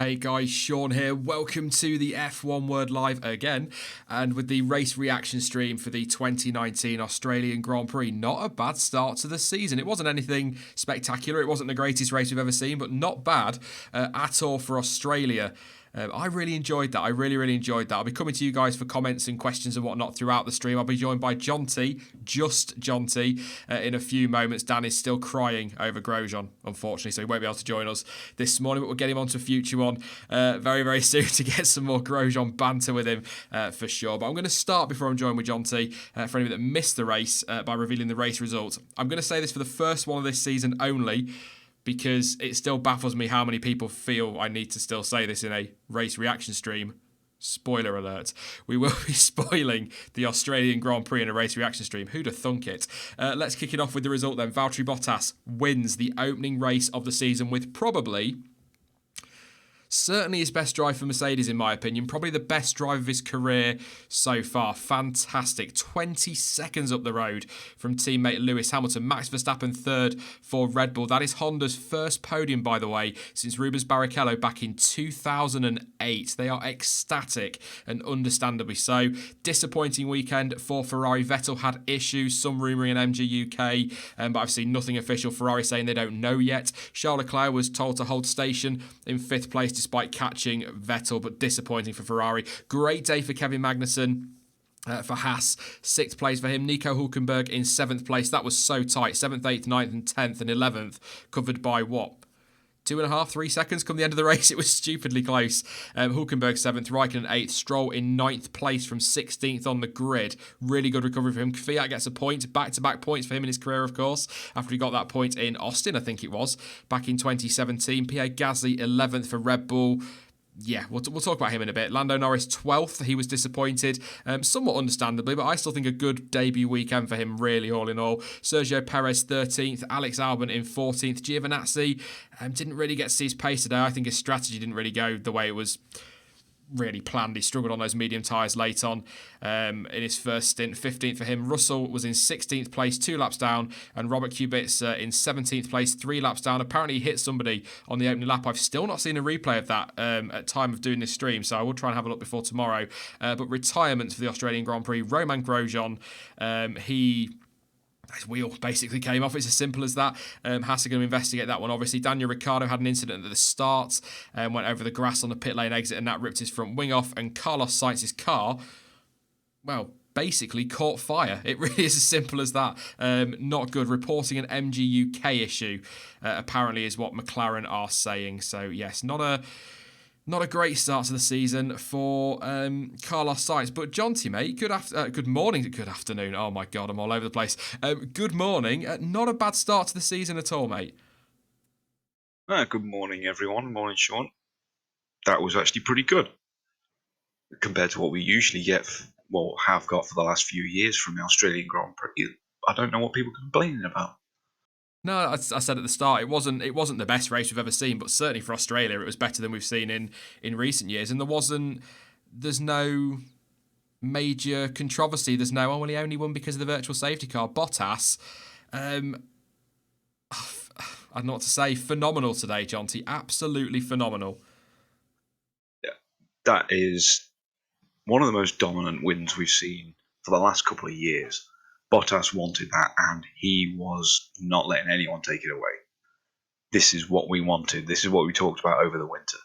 Hey guys, Sean here. Welcome to the F1 Word Live again, and with the race reaction stream for the 2019 Australian Grand Prix. Not a bad start to the season. It wasn't anything spectacular. It wasn't the greatest race we've ever seen, but not bad at all for Australia. I really enjoyed that. I really enjoyed that. I'll be coming to you guys for comments and questions and whatnot throughout the stream. I'll be joined by Jonty, just Jonty, in a few moments. Dan is still crying over Grosjean, unfortunately, so he won't be able to join us this morning, but we'll get him onto a future one very soon to get some more Grosjean banter with him for sure. But I'm going to start before I'm joined with Jonty, for anybody that missed the race, by revealing the race results. I'm going to say this for the first one of this season only, because it still baffles me how many people feel I need to still say this in a race reaction stream. Spoiler alert. We will be spoiling the Australian Grand Prix in a race reaction stream. Who'd have thunk it? Let's kick it off with the result then. Valtteri Bottas wins the opening race of the season with probably... certainly his best drive for Mercedes, in my opinion. Probably the best drive of his career so far. Fantastic. 20 seconds up the road from teammate Lewis Hamilton. Max Verstappen third for Red Bull. That is Honda's first podium, by the way, since Rubens Barrichello back in 2008. They are ecstatic, and understandably so. Disappointing weekend for Ferrari. Vettel had issues, some rumouring in MG UK, but I've seen nothing official. Ferrari saying they don't know yet. Charles Leclerc was told to hold station in fifth place despite catching Vettel, but disappointing for Ferrari. Great day for Kevin Magnussen. For Haas, sixth place for him. Nico Hulkenberg in seventh place. That was so tight. 7th, 8th, 9th and 10th and 11th covered by what? 2.5, 3 seconds come the end of the race. It was stupidly close. Hulkenberg 7th, Raikkonen 8th, Stroll in 9th place from 16th on the grid. Really good recovery for him. Kvyat gets a point, back-to-back points for him in his career, of course, after he got that point in Austin, I think it was, back in 2017. Pierre Gasly 11th for Red Bull. Yeah, we'll talk about him in a bit. Lando Norris 12th. He was disappointed, somewhat understandably, but I still think a good debut weekend for him, really, all in all. Sergio Perez 13th. Alex Albon in 14th. Giovinazzi didn't really get to see his pace today. I think his strategy didn't really go the way it was really planned. He struggled on those medium tyres late on in his first stint. 15th for him. Russell was in 16th place, 2 laps down, and Robert Kubica in 17th place, 3 laps down. Apparently he hit somebody on the opening lap. I've still not seen a replay of that at time of doing this stream, so I will try and have a look before tomorrow. But retirement for the Australian Grand Prix. Romain Grosjean, his wheel basically came off. It's as simple as that. Haas are going to investigate that one, obviously. Daniel Ricciardo had an incident at the start, went over the grass on the pit lane exit, and that ripped his front wing off. And Carlos Sainz's car, well, basically caught fire. It really is as simple as that. Not good. Reporting an MG UK issue, apparently, is what McLaren are saying. So, yes, not a great start to the season for Carlos Sainz. But Jonty, mate, good morning, good afternoon. Oh my God, I'm all over the place. Good morning. Not a bad start to the season at all, mate. Good morning, everyone. Morning, Sean. That was actually pretty good compared to what we usually get, have got for the last few years from the Australian Grand Prix. I don't know what people are complaining about. No, I said at the start, it wasn't the best race we've ever seen, but certainly for Australia, it was better than we've seen in recent years. And there's no major controversy. There's no, well, he only won because of the virtual safety car. Bottas, I don't know what to say. Phenomenal today, Jonty. Absolutely phenomenal. Yeah, that is one of the most dominant wins we've seen for the last couple of years. Bottas wanted that, and he was not letting anyone take it away. This is what we wanted. This is what we talked about over the winter.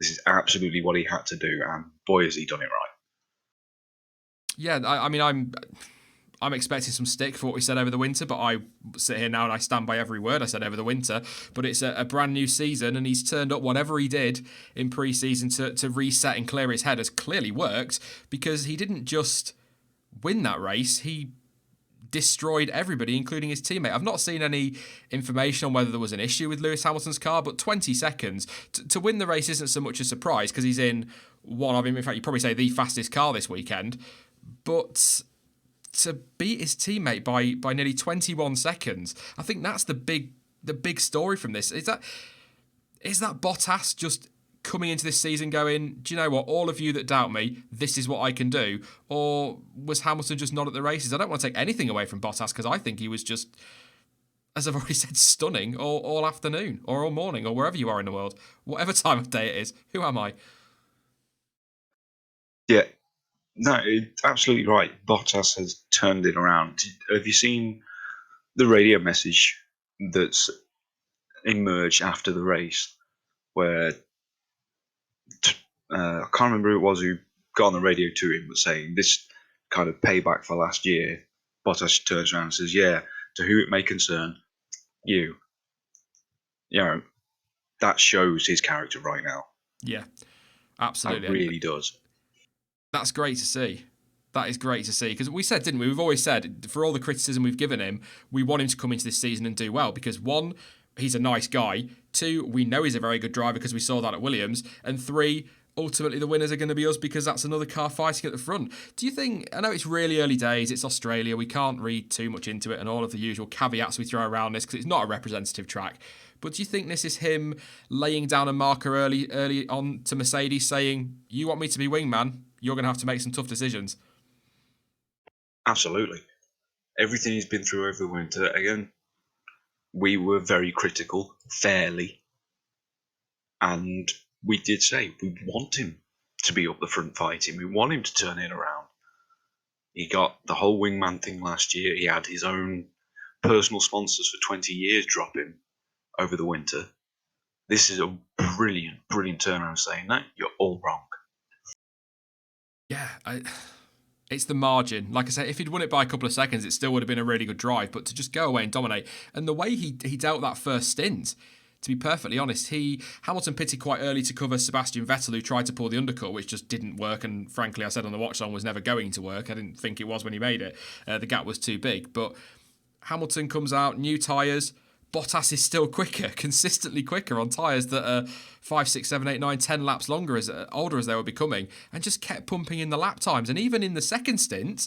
This is absolutely what he had to do, and boy, has he done it right. Yeah, I mean, I'm expecting some stick for what we said over the winter, but I sit here now and I stand by every word I said over the winter. But it's a brand new season, and he's turned up. Whatever he did in pre-season to reset and clear his head has clearly worked, because he didn't just win that race, he destroyed everybody, including his teammate. I've not seen any information on whether there was an issue with Lewis Hamilton's car, but 20 seconds to win the race isn't so much a surprise, because he's in one of him. In fact, you'd probably say the fastest car this weekend. But to beat his teammate by nearly 21 seconds, I think that's the big story from this. Is that Bottas just coming into this season going, do you know what, all of you that doubt me, this is what I can do? Or was Hamilton just not at the races? I don't want to take anything away from Bottas, because I think he was just as I've already said, stunning all afternoon or all morning or wherever you are in the world. Whatever time of day it is. Who am I? Yeah, no, it's absolutely right. Bottas has turned it around. Have you seen the radio message that's emerged after the race where I can't remember who it was who got on the radio to him, but saying this kind of payback for last year? Bottas turns around and says, "Yeah, to who it may concern, you." You know, that shows his character right now. Yeah, That absolutely. And really does. that's great to see. That is great to see. Because we said, didn't we? We've always said, for all the criticism we've given him, we want him to come into this season and do well. Because one, he's a nice guy. Two, we know he's a very good driver because we saw that at Williams. And three, ultimately the winners are going to be us because that's another car fighting at the front. Do you think, I know it's really early days, it's Australia, we can't read too much into it and all of the usual caveats we throw around this because it's not a representative track. But do you think this is him laying down a marker early on to Mercedes saying, you want me to be wingman, you're going to have to make some tough decisions? Absolutely. Everything he's been through over the winter, again, we were very critical, fairly, and we did say we want him to be up the front fighting. We want him to turn it around. He got the whole wingman thing last year. He had his own personal sponsors for 20 years drop him over the winter. This is a brilliant, brilliant turnaround saying, no, you're all wrong. Yeah, it's the margin. Like I said, if he'd won it by a couple of seconds, it still would have been a really good drive. But to just go away and dominate, and the way he dealt that first stint, to be perfectly honest, Hamilton pitted quite early to cover Sebastian Vettel, who tried to pull the undercut, which just didn't work. And frankly, I said on the watch song was never going to work. I didn't think it was when he made it. The gap was too big. But Hamilton comes out, new tyres. Bottas is still quicker, consistently quicker on tyres that are 5, 6, 7, 8, 9, 10 laps longer, as older as they were becoming, and just kept pumping in the lap times. And even in the second stint,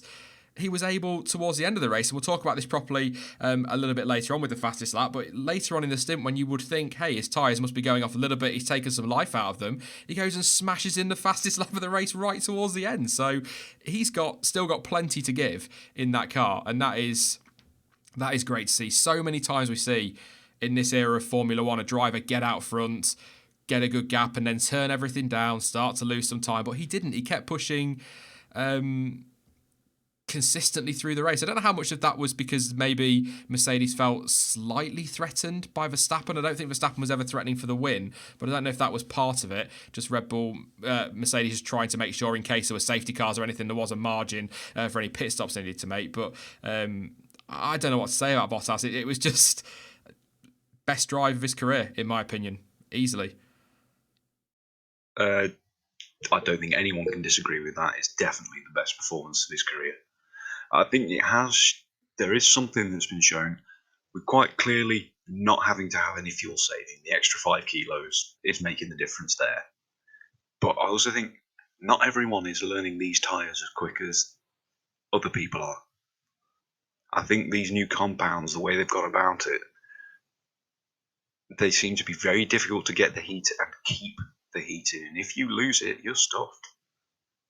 he was able, towards the end of the race, and we'll talk about this properly a little bit later on with the fastest lap, but later on in the stint when you would think, hey, his tyres must be going off a little bit, he's taken some life out of them, he goes and smashes in the fastest lap of the race right towards the end. So he's still got plenty to give in that car, and that is great to see. So many times we see in this era of Formula One a driver get out front, get a good gap, and then turn everything down, start to lose some time. But he didn't. He kept pushing consistently through the race. I don't know how much of that was because maybe Mercedes felt slightly threatened by Verstappen. I don't think Verstappen was ever threatening for the win, but I don't know if that was part of it. Just Red Bull, Mercedes is trying to make sure in case there were safety cars or anything, there was a margin for any pit stops they needed to make. But I don't know what to say about Bottas. It was just best drive of his career, in my opinion, easily. I don't think anyone can disagree with that. It's definitely the best performance of his career. I think there is something that's been shown with quite clearly not having to have any fuel saving. The extra 5 kilos is making the difference there. But I also think not everyone is learning these tyres as quick as other people are. I think these new compounds, the way they've got about it, they seem to be very difficult to get the heat and keep the heat in. And if you lose it, you're stuffed.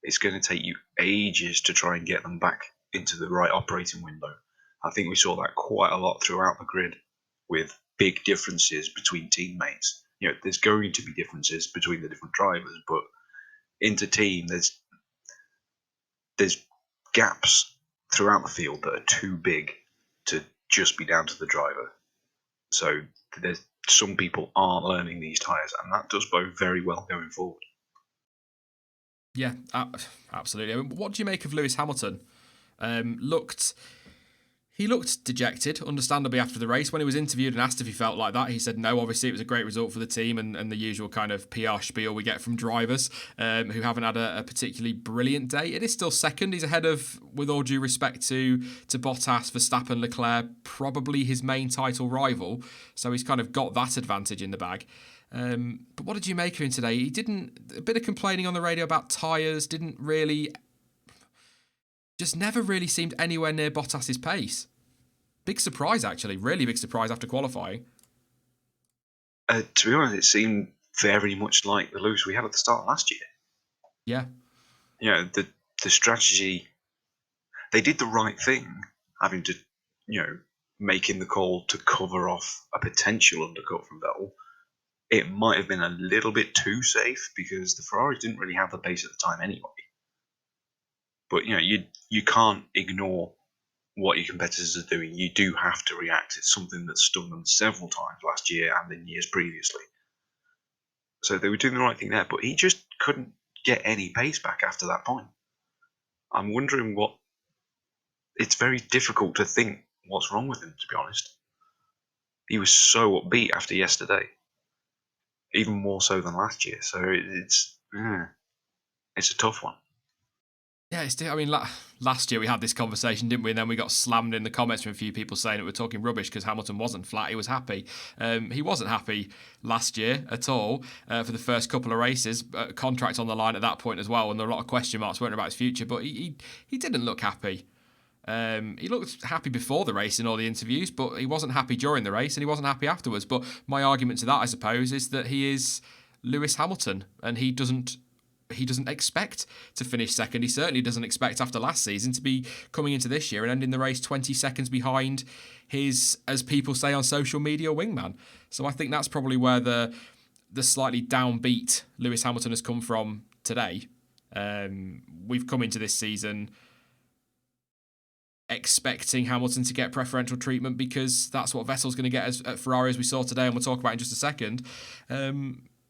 It's going to take you ages to try and get them back into the right operating window. I think we saw that quite a lot throughout the grid with big differences between teammates. There's going to be differences between the different drivers, but inter-team, there's gaps throughout the field that are too big to just be down to the driver. So there's some people aren't learning these tyres, and that does bode very well going forward. Yeah, absolutely. I mean, what do you make of Lewis Hamilton? He looked dejected, understandably, after the race. When he was interviewed and asked if he felt like that, he said no. Obviously, it was a great result for the team and the usual kind of PR spiel we get from drivers who haven't had a particularly brilliant day. It is still second. He's ahead of, with all due respect to Bottas, Verstappen, Leclerc, probably his main title rival. So he's kind of got that advantage in the bag. But what did you make of him today? He didn't, a bit of complaining on the radio about tyres, just never really seemed anywhere near Bottas's pace. Big surprise, actually. Really big surprise after qualifying. To be honest, it seemed very much like the Lewis we had at the start of last year. Yeah. The strategy, they did the right thing, having to, making the call to cover off a potential undercut from Vettel, it might have been a little bit too safe because the Ferraris didn't really have the pace at the time anyway. But you can't ignore what your competitors are doing. You do have to react. It's something that's stung them several times last year and in years previously. So they were doing the right thing there, but he just couldn't get any pace back after that point. I'm wondering what. It's very difficult to think what's wrong with him, to be honest. He was so upbeat after yesterday, even more so than last year. So it's a tough one. Yeah, I mean, last year we had this conversation, didn't we? And then we got slammed in the comments from a few people saying that we're talking rubbish because Hamilton wasn't flat. He was happy. He wasn't happy last year at all for the first couple of races. Contract on the line at that point as well, and there were a lot of question marks, weren't about his future. But he didn't look happy. He looked happy before the race in all the interviews, but he wasn't happy during the race, and he wasn't happy afterwards. But my argument to that, I suppose, is that he is Lewis Hamilton, and he doesn't expect to finish second. He certainly doesn't expect after last season to be coming into this year and ending the race 20 seconds behind his, as people say on social media, wingman. So I think that's probably where the slightly downbeat Lewis Hamilton has come from today. We've come into this season expecting Hamilton to get preferential treatment because that's what Vettel's going to get at Ferrari, as we saw today, and we'll talk about in just a second.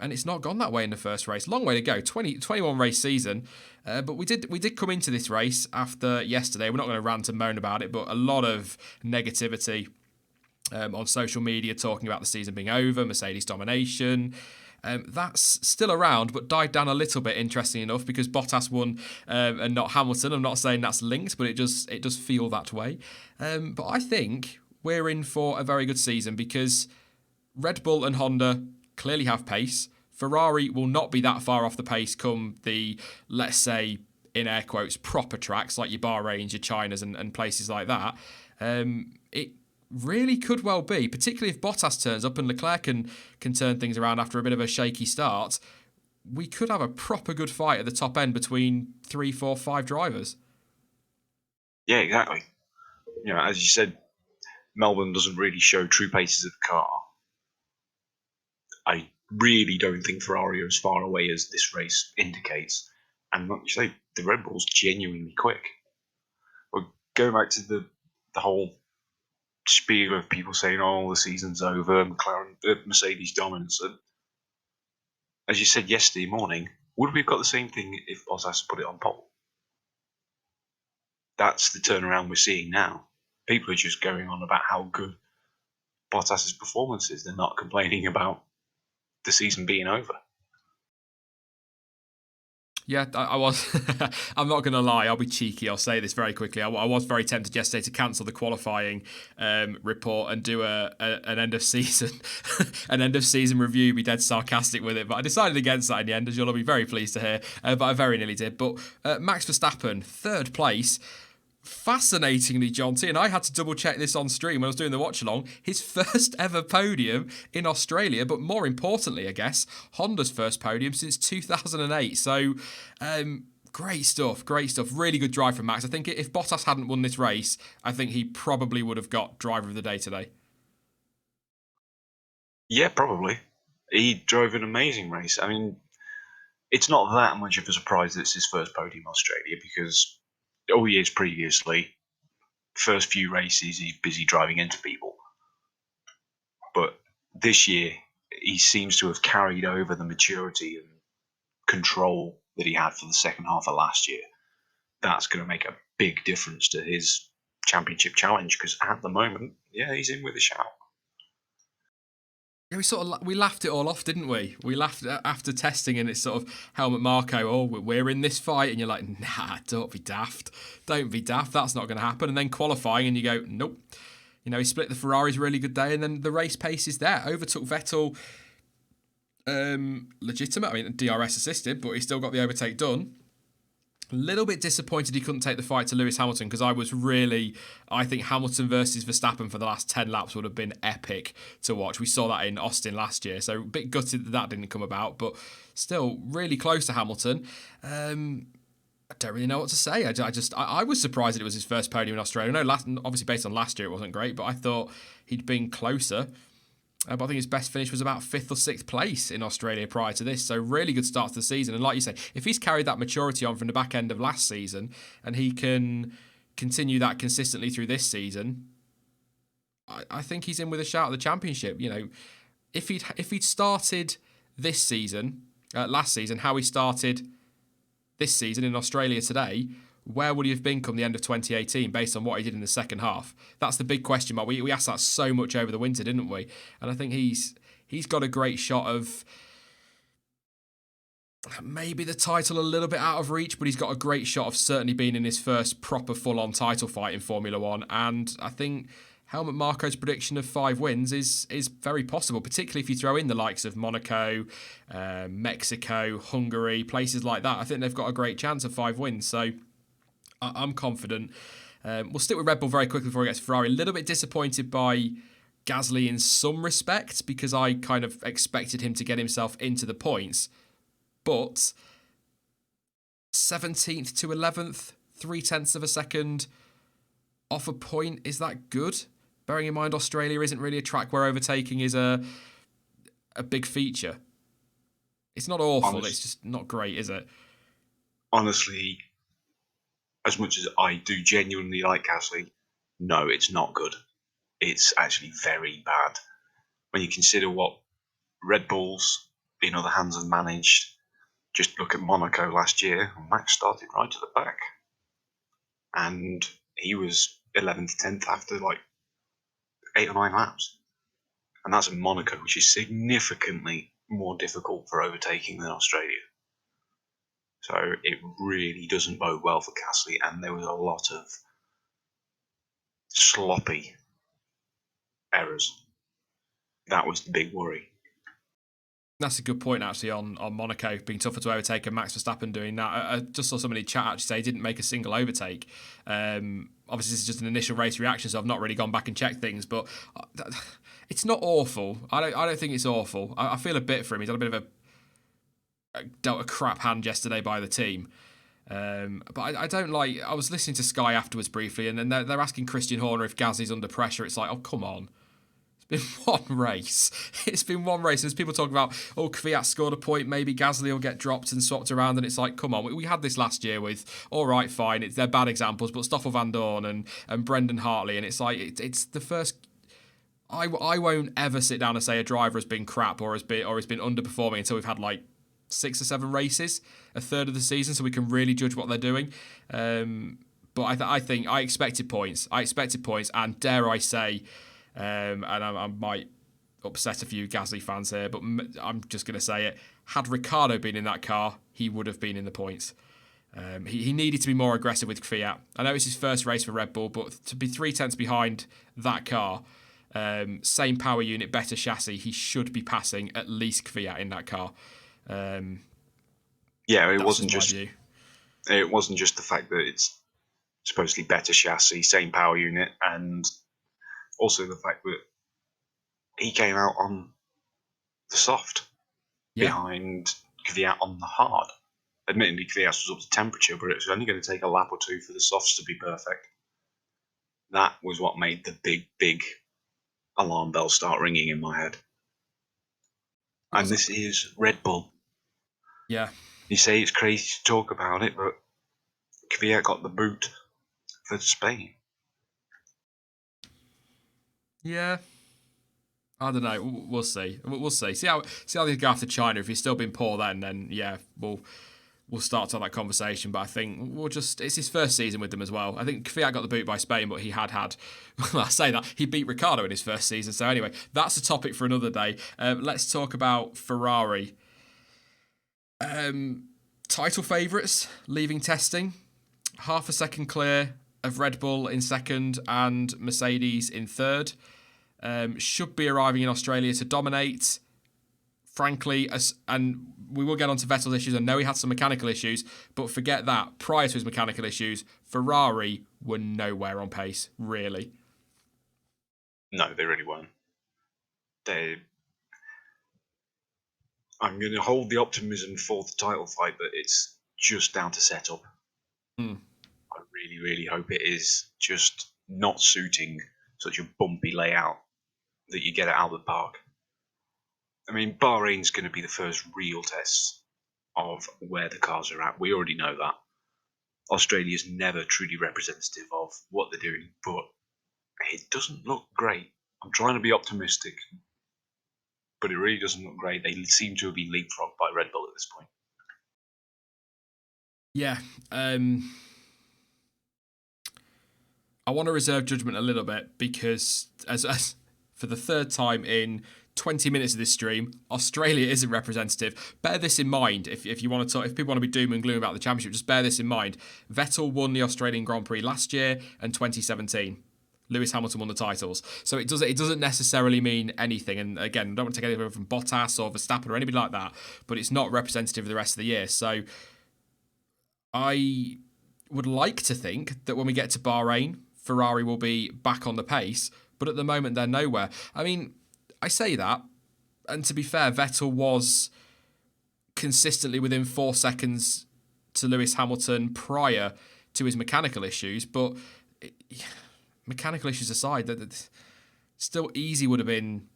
And it's not gone that way in the first race. Long way to go. 21 race season. But we did come into this race after yesterday. We're not going to rant and moan about it, but a lot of negativity on social media talking about the season being over, Mercedes domination. That's still around, but died down a little bit, interesting enough, because Bottas won and not Hamilton. I'm not saying that's linked, but it does feel that way. But I think we're in for a very good season because Red Bull and Honda clearly have pace. Ferrari will not be that far off the pace come the, let's say, in air quotes, proper tracks like your Bahrains, your Chinas and places like that. It really could well be, particularly if Bottas turns up and Leclerc can turn things around after a bit of a shaky start. We could have a proper good fight at the top end between 3, 4, 5 drivers. Yeah, exactly. As you said, Melbourne doesn't really show true paces of the car. I really don't think Ferrari are as far away as this race indicates. And like you say, the Red Bull's genuinely quick. But going back to the whole spiel of people saying, "Oh, the season's over, Mercedes dominance." As you said yesterday morning, would we have got the same thing if Bottas put it on pole? That's the turnaround we're seeing now. People are just going on about how good Bottas's performance is. They're not complaining about the season being over. Yeah, I was. I'm not going to lie. I'll be cheeky. I'll say this very quickly. I was very tempted yesterday to cancel the qualifying report and do an end of season review. Be dead sarcastic with it, but I decided against that in the end, as you'll all be very pleased to hear. But I very nearly did. But Max Verstappen, third place. Fascinatingly, Jonty, and I had to double check this on stream when I was doing the watch along, his first ever podium in Australia, but more importantly, I guess, Honda's first podium since 2008. So, great stuff. Really good drive from Max. I think if Bottas hadn't won this race, I think he probably would have got driver of the day today. Yeah, probably. He drove an amazing race. I mean, it's not that much of a surprise that it's his first podium in Australia because all years previously, first few races, he's busy driving into people. But this year, he seems to have carried over the maturity and control that he had for the second half of last year. That's going to make a big difference to his championship challenge because at the moment, yeah, he's in with a shout. Yeah, we laughed it all off, didn't we? We laughed after testing, and it's sort of Helmut Marko. Oh, we're in this fight, and you're like, nah, don't be daft. That's not going to happen. And then qualifying, and you go, nope. He split the Ferrari's really good day, and then the race pace is there. Overtook Vettel, legitimate. I mean, DRS assisted, but he still got the overtake done. A little bit disappointed he couldn't take the fight to Lewis Hamilton because I think Hamilton versus Verstappen for the last 10 laps would have been epic to watch. We saw that in Austin last year, so a bit gutted that didn't come about, but still really close to Hamilton. And I don't really know what to say. I was surprised that it was his first podium in Australia. No, obviously based on last year it wasn't great, but I thought he'd been closer. But I think his best finish was about 5th or 6th place in Australia prior to this. So really good start to the season. And like you say, if he's carried that maturity on from the back end of last season and he can continue that consistently through this season, I think he's in with a shout at the championship. You know, if he'd started this season, last season, how he started this season in Australia today, where would he have been come the end of 2018 based on what he did in the second half? That's the big question mark. We asked that so much over the winter, didn't we? And I think he's got a great shot of maybe the title a little bit out of reach, but he's got a great shot of certainly being in his first proper full-on title fight in Formula One. And I think Helmut Marko's prediction of 5 wins is very possible, particularly if you throw in the likes of Monaco, Mexico, Hungary, places like that. I think they've got a great chance of 5 wins. So I'm confident. We'll stick with Red Bull very quickly before we get to Ferrari. A little bit disappointed by Gasly in some respects because I kind of expected him to get himself into the points. But 17th to 11th, 0.3 of a second off a point, is that good? Bearing in mind Australia isn't really a track where overtaking is a big feature. It's not awful, it's just not great, is it? Honestly, as much as I do genuinely like Gasly, no, it's not good. It's actually very bad. When you consider what Red Bulls, in other hands, have managed, just look at Monaco last year. Max started right at the back. And he was 11th, 10th after like 8 or 9 laps. And that's in Monaco, which is significantly more difficult for overtaking than Australia. So it really doesn't bode well for Gasly, and there was a lot of sloppy errors. That was the big worry. That's a good point, actually, on Monaco being tougher to overtake and Max Verstappen doing that. I just saw somebody in chat actually say he didn't make a single overtake. Obviously, this is just an initial race reaction, so I've not really gone back and checked things, but it's not awful. I don't think it's awful. I feel a bit for him. He's had a bit of dealt a crap hand yesterday by the team. But I don't like... I was listening to Sky afterwards briefly, and then they're asking Christian Horner if Gasly's under pressure. It's like, oh, come on. It's been one race. It's been one race. There's people talking about, oh, Kvyat scored a point, maybe Gasly will get dropped and swapped around, and it's like, come on. We had this last year with, all right, fine, they're bad examples, but Stoffel Van Dorn and Brendan Hartley, and it's like, it's the first... I won't ever sit down and say a driver has been crap or has been underperforming until we've had like 6 or 7 races, a third of the season, so we can really judge what they're doing. But I think I expected points. And dare I say, and I might upset a few Gasly fans here, but I'm just going to say it. Had Ricciardo been in that car, he would have been in the points. He needed to be more aggressive with Kvyat. I know it's his first race for Red Bull, but to be 0.3 behind that car, same power unit, better chassis, he should be passing at least Kvyat in that car. It wasn't just the fact that it's supposedly better chassis, same power unit, and also the fact that he came out on the soft behind Kvyat on the hard. Admittedly, Kvyat was up to temperature, but it was only going to take a lap or 2 for the softs to be perfect. That was what made the big alarm bells start ringing in my head. And this is Red Bull. Yeah. You say it's crazy to talk about it, but Kvyat got the boot for Spain. Yeah. I don't know. We'll see. We'll see. See how they go after China. If he's still been poor then yeah, we'll start to have that conversation. But I think it's his first season with them as well. I think Kvyat got the boot by Spain, but he had well, I say that, he beat Ricciardo in his first season. So anyway, that's a topic for another day. Let's talk about Ferrari. Title favourites leaving testing. Half a second clear of Red Bull in second and Mercedes in third. Should be arriving in Australia to dominate. Frankly, and we will get onto Vettel's issues. I know he had some mechanical issues, but forget that. Prior to his mechanical issues, Ferrari were nowhere on pace, really. No, they really weren't. I'm going to hold the optimism for the title fight, but it's just down to setup. Hmm. I really, really hope it is just not suiting such a bumpy layout that you get at Albert Park. I mean, Bahrain's going to be the first real test of where the cars are at. We already know that. Australia's never truly representative of what they're doing, but it doesn't look great. I'm trying to be optimistic, but it really doesn't look great. They seem to have been leapfrogged by Red Bull at this point. Yeah. I want to reserve judgment a little bit because, as for the third time in 20 minutes of this stream, Australia isn't representative. Bear this in mind if you want to talk, if people want to be doom and gloom about the championship, just bear this in mind. Vettel won the Australian Grand Prix last year and 2017. Lewis Hamilton won the titles. So it doesn't necessarily mean anything. And again, I don't want to take anything from Bottas or Verstappen or anybody like that, but it's not representative of the rest of the year. So I would like to think that when we get to Bahrain, Ferrari will be back on the pace, but at the moment they're nowhere. I mean, I say that, and to be fair, Vettel was consistently within 4 seconds to Lewis Hamilton prior to his mechanical issues, but mechanical issues aside, that still easy would have been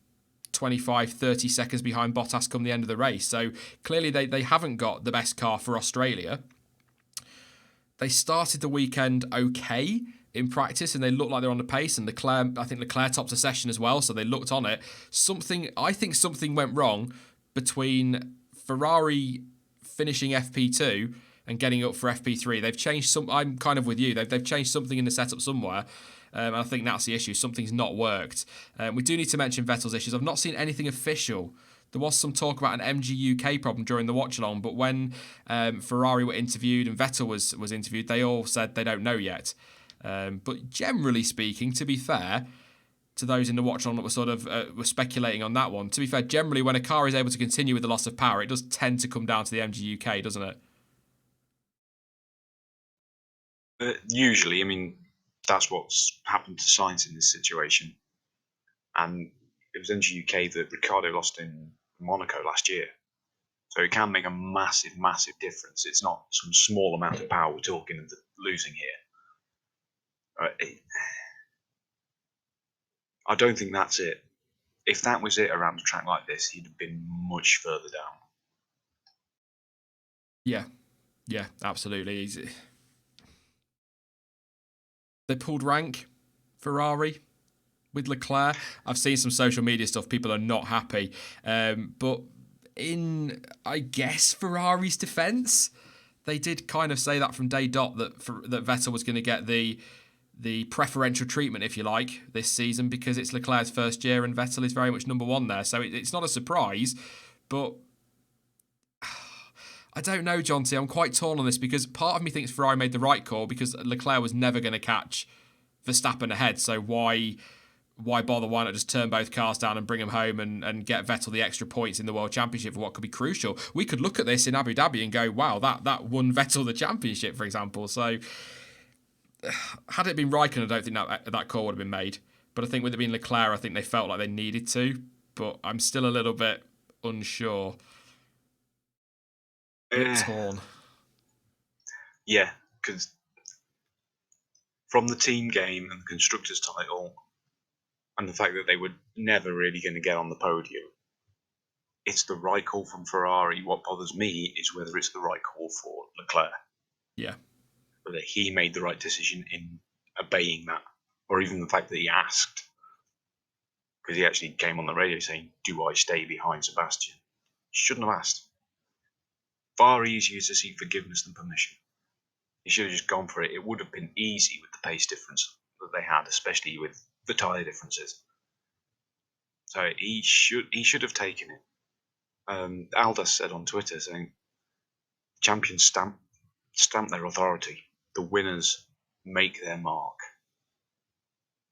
25, 30 seconds behind Bottas come the end of the race. So clearly they haven't got the best car for Australia. They started the weekend okay in practice and they looked like they're on the pace, and I think Leclerc topped the session as well, so they looked on it. I think something went wrong between Ferrari finishing FP2 and getting up for FP3. They've changed I'm kind of with you. They've changed something in the setup somewhere. And I think that's the issue. Something's not worked. We do need to mention Vettel's issues. I've not seen anything official. There was some talk about an MG UK problem during the watch along, but when Ferrari were interviewed and Vettel was interviewed, they all said they don't know yet. But generally speaking, to be fair to those in the watch along that were sort of were speculating on that one, to be fair, generally when a car is able to continue with the loss of power, it does tend to come down to the MG UK, doesn't it? Usually, I mean, that's what's happened to Sainz in this situation. And it was MG UK that Ricciardo lost in Monaco last year. So it can make a massive, massive difference. It's not some small amount of power we're talking of losing here. I don't think that's it. If that was it around a track like this, he'd have been much further down. Yeah, absolutely. They pulled rank, Ferrari, with Leclerc. I've seen some social media stuff. People are not happy. But in, I guess, Ferrari's defence, they did kind of say that from day dot that Vettel was going to get the preferential treatment, if you like, this season because it's Leclerc's first year and Vettel is very much number one there. So it's not a surprise, but I don't know, John T. I'm quite torn on this because part of me thinks Ferrari made the right call because Leclerc was never going to catch Verstappen ahead. So why bother? Why not just turn both cars down and bring them home and get Vettel the extra points in the World Championship for what could be crucial? We could look at this in Abu Dhabi and go, wow, that won Vettel the championship, for example. So had it been Raikkonen, I don't think that call would have been made. But I think with it being Leclerc, I think they felt like they needed to. But I'm still a little bit unsure. Bit torn. Yeah, because from the team game and the constructors title, and the fact that they were never really going to get on the podium, it's the right call from Ferrari. What bothers me is whether it's the right call for Leclerc. Yeah. Whether he made the right decision in obeying that, or even the fact that he asked, because he actually came on the radio saying, "Do I stay behind Sebastian?" Shouldn't have asked. Far easier to seek forgiveness than permission. He should have just gone for it. It would have been easy with the pace difference that they had, especially with the tyre differences. So he should have taken it. Aldas said on Twitter saying, "Champions stamp their authority. The winners make their mark.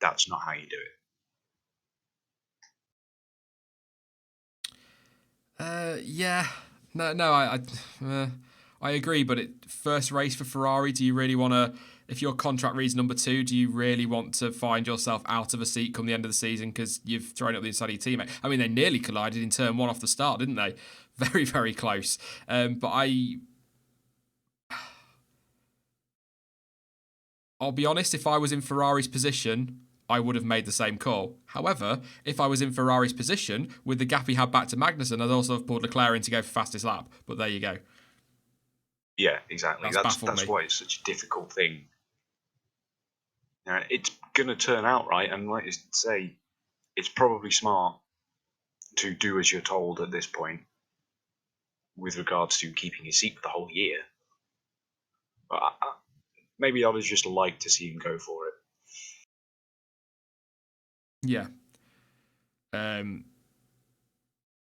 That's not how you do it." Yeah. No, I agree. But first race for Ferrari, do you really want to? If your contract reads number 2, do you really want to find yourself out of a seat come the end of the season because you've thrown up the inside of your teammate? I mean, they nearly collided in turn 1 off the start, didn't they? Very, very close. But I'll be honest, if I was in Ferrari's position, I would have made the same call. However, if I was in Ferrari's position, with the gap he had back to Magnussen, I'd also have pulled Leclerc in to go for fastest lap. But there you go. Yeah, exactly. That's baffled me. Why it's such a difficult thing. It's going to turn out right, and like you say, it's probably smart to do as you're told at this point with regards to keeping his seat for the whole year. But maybe I would just like to see him go for it. Yeah.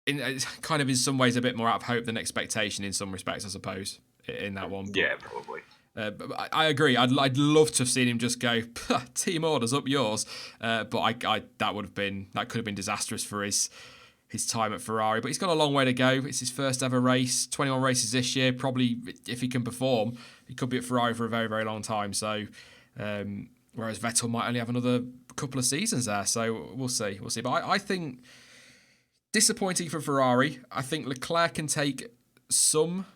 It's kind of in some ways a bit more out of hope than expectation in some respects, I suppose, in that one. But, yeah, probably. But I agree. I'd love to have seen him just go, team orders up yours. But that could have been disastrous for his time at Ferrari. But he's got a long way to go. It's his first ever race, 21 races this year. Probably, if he can perform, he could be at Ferrari for a very, very long time. So, whereas Vettel might only have another couple of seasons there. So we'll see. But I think disappointing for Ferrari. I think Leclerc can take some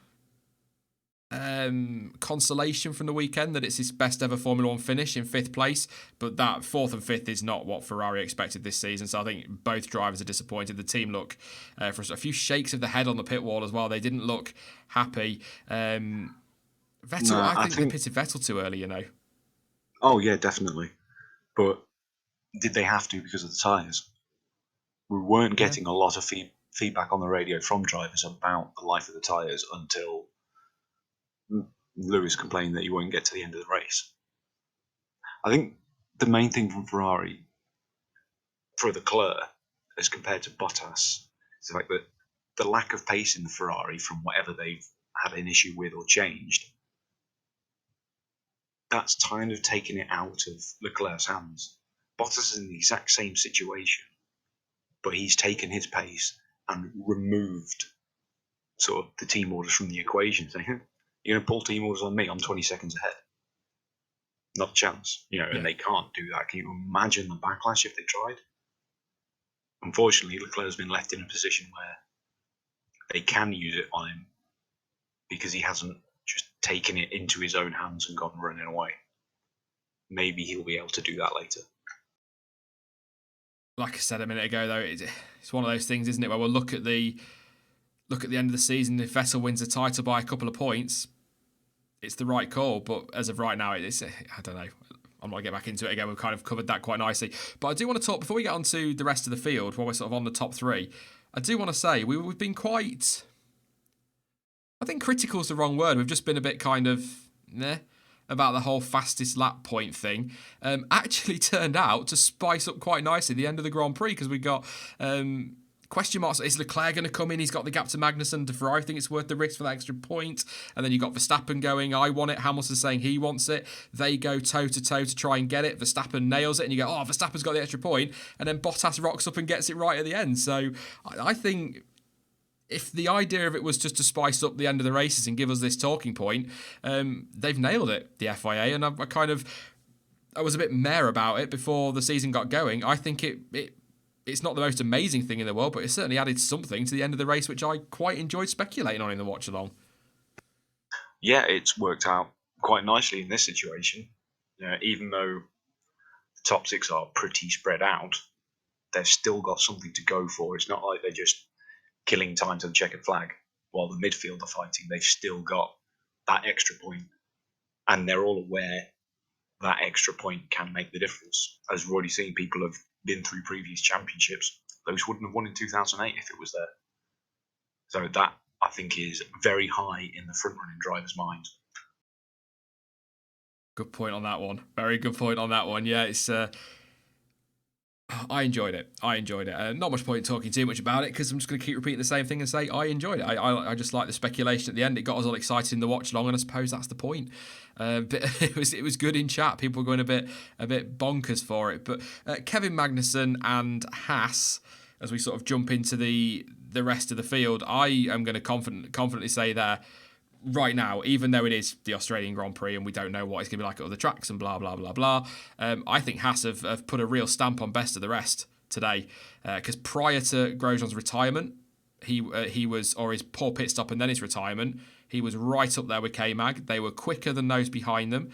consolation from the weekend that it's his best ever Formula One finish in 5th place, but that 4th and 5th is not what Ferrari expected this season. So I think both drivers are disappointed. The team look for a few shakes of the head on the pit wall as well. They didn't look happy. Vettel, no, I think they pitted Vettel too early, Oh yeah, definitely. But did they have to because of the tyres? We weren't getting a lot of feedback on the radio from drivers about the life of the tyres until Lewis complained that he won't get to the end of the race. I think the main thing from Ferrari for Leclerc as compared to Bottas is the fact that the lack of pace in the Ferrari from whatever they've had an issue with or changed, that's kind of taken it out of Leclerc's hands. Bottas is in the exact same situation, but he's taken his pace and removed sort of the team orders from the equation, saying, you're going to pull team orders on me, I'm 20 seconds ahead. Not a chance, and they can't do that. Can you imagine the backlash if they tried? Unfortunately, Leclerc's been left in a position where they can use it on him because he hasn't just taken it into his own hands and gone running away. Maybe he'll be able to do that later. Like I said a minute ago, though, it's one of those things, isn't it, where we'll look at the end of the season. If Vettel wins the title by a couple of points, it's the right call. But as of right now, it's I don't know. I'm not going to get back into it again. We've kind of covered that quite nicely. But I do want to talk, before we get on to the rest of the field, while we're sort of on the top three, I do want to say we've been quite, I think critical is the wrong word. We've just been a bit kind of about the whole fastest lap point thing. Actually turned out to spice up quite nicely the end of the Grand Prix, because we got question marks. Is Leclerc going to come in? He's got the gap to Magnussen. To Ferrari, I think it's worth the risk for that extra point. And then you got Verstappen going, I want it. Hamilton saying he wants it. They go toe to toe to try and get it. Verstappen nails it, and you go, oh, Verstappen's got the extra point. And then Bottas rocks up and gets it right at the end. So I think if the idea of it was just to spice up the end of the races and give us this talking point, they've nailed it, the FIA. And I was a bit meh about it before the season got going. I think it's not the most amazing thing in the world, but it certainly added something to the end of the race, which I quite enjoyed speculating on in the watch along. Yeah, it's worked out quite nicely in this situation. Even though the top six are pretty spread out, they've still got something to go for. It's not like they're just killing time to the checkered flag while the midfield are fighting. They've still got that extra point, and they're all aware that extra point can make the difference. As we've already seen, people have been through previous championships. Those wouldn't have won in 2008 if it was there. So that, I think, is very high in the front-running driver's mind. Good point on that one. Very good point on that one. Yeah, it's... I enjoyed it. Not much point talking too much about it, because I'm just going to keep repeating the same thing and say I enjoyed it. I just like the speculation at the end. It got us all excited in the watch long, and I suppose that's the point. But it was good in chat. People were going a bit bonkers for it. But Kevin Magnussen and Haas, as we sort of jump into the rest of the field, I am going to confidently say there, right now, even though it is the Australian Grand Prix and we don't know what it's going to be like at other tracks and blah, blah, blah, blah, I think Haas have put a real stamp on best of the rest today. Because prior to Grosjean's retirement, he was, or his poor pit stop and then his retirement, he was right up there with K-Mag. They were quicker than those behind them.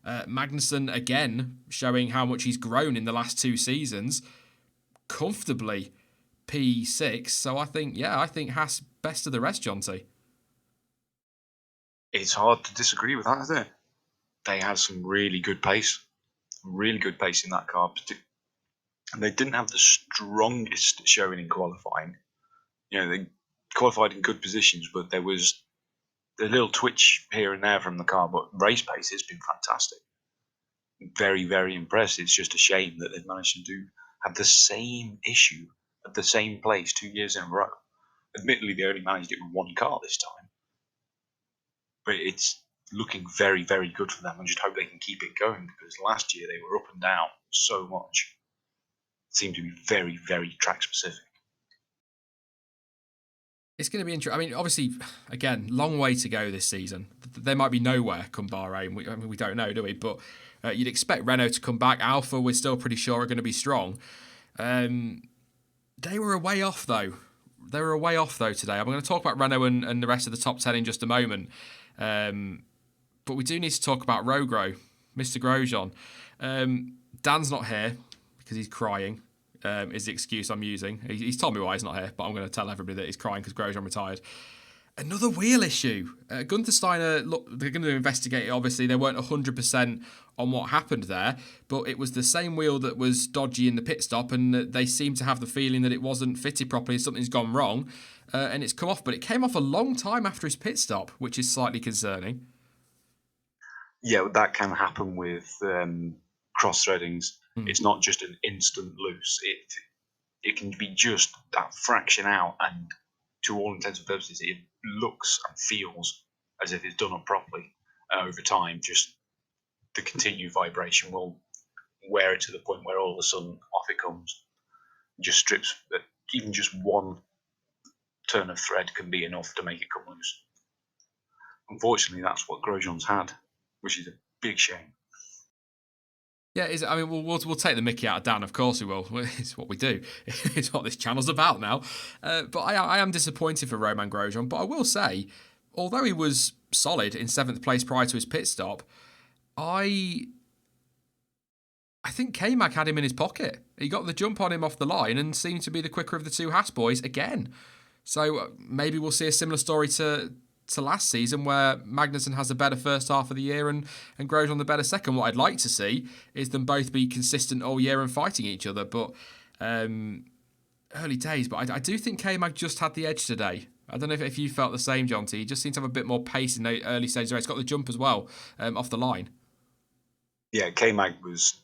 Magnussen, again, showing how much he's grown in the last 2 seasons, comfortably P6. So I think Haas best of the rest, Jonty. It's hard to disagree with that, isn't it? They had some really good pace in that car. And they didn't have the strongest showing in qualifying. They qualified in good positions, but there was a little twitch here and there from the car. But race pace has been fantastic. Very, very impressed. It's just a shame that they've managed to have the same issue at the same place 2 years in a row. Admittedly, they only managed it with one car this time. But it's looking very, very good for them. I just hope they can keep it going, because last year they were up and down so much. It seemed to be very, very track specific. It's going to be interesting. I mean, obviously, again, long way to go this season. They might be nowhere come Bahrain. We don't know, do we? But you'd expect Renault to come back. Alpha, we're still pretty sure, are going to be strong. They were a way off, though. Today. I'm going to talk about Renault and the rest of the top 10 in just a moment. But we do need to talk about Rogro, Mr. Grosjean. Dan's not here because he's crying. Is the excuse I'm using. He's told me why he's not here, but I'm going to tell everybody that he's crying because Grosjean retired. Another wheel issue. Gunther Steiner, look, they're going to investigate it, obviously. They weren't 100% on what happened there, but it was the same wheel that was dodgy in the pit stop, and they seem to have the feeling that it wasn't fitted properly, something's gone wrong, and it's come off. But it came off a long time after his pit stop, which is slightly concerning. Yeah, that can happen with cross-threadings. It's not just an instant loose. It can be just that fraction out, and to all intents and purposes, it looks and feels as if it's done up properly. Over time, just the continued vibration will wear it to the point where all of a sudden off it comes. Just strips. Even just one turn of thread can be enough to make it come loose. Unfortunately, that's what Grosjean's had, which is a big shame. Yeah, I mean, we'll take the mickey out of Dan, of course we will. It's what we do. It's what this channel's about now. But I am disappointed for Romain Grosjean. But I will say, although he was solid in 7th place prior to his pit stop, I think K-Mag had him in his pocket. He got the jump on him off the line and seemed to be the quicker of the 2 Haas boys again. So maybe we'll see a similar story to last season, where Magnussen has a better first half of the year and Grosjean the better second. What I'd like to see is them both be consistent all year and fighting each other. But early days. But I do think K-Mag just had the edge today. I don't know if you felt the same, Jonty. He just seemed to have a bit more pace in the early stages of the race. Got the jump as well off the line. Yeah, K-Mag was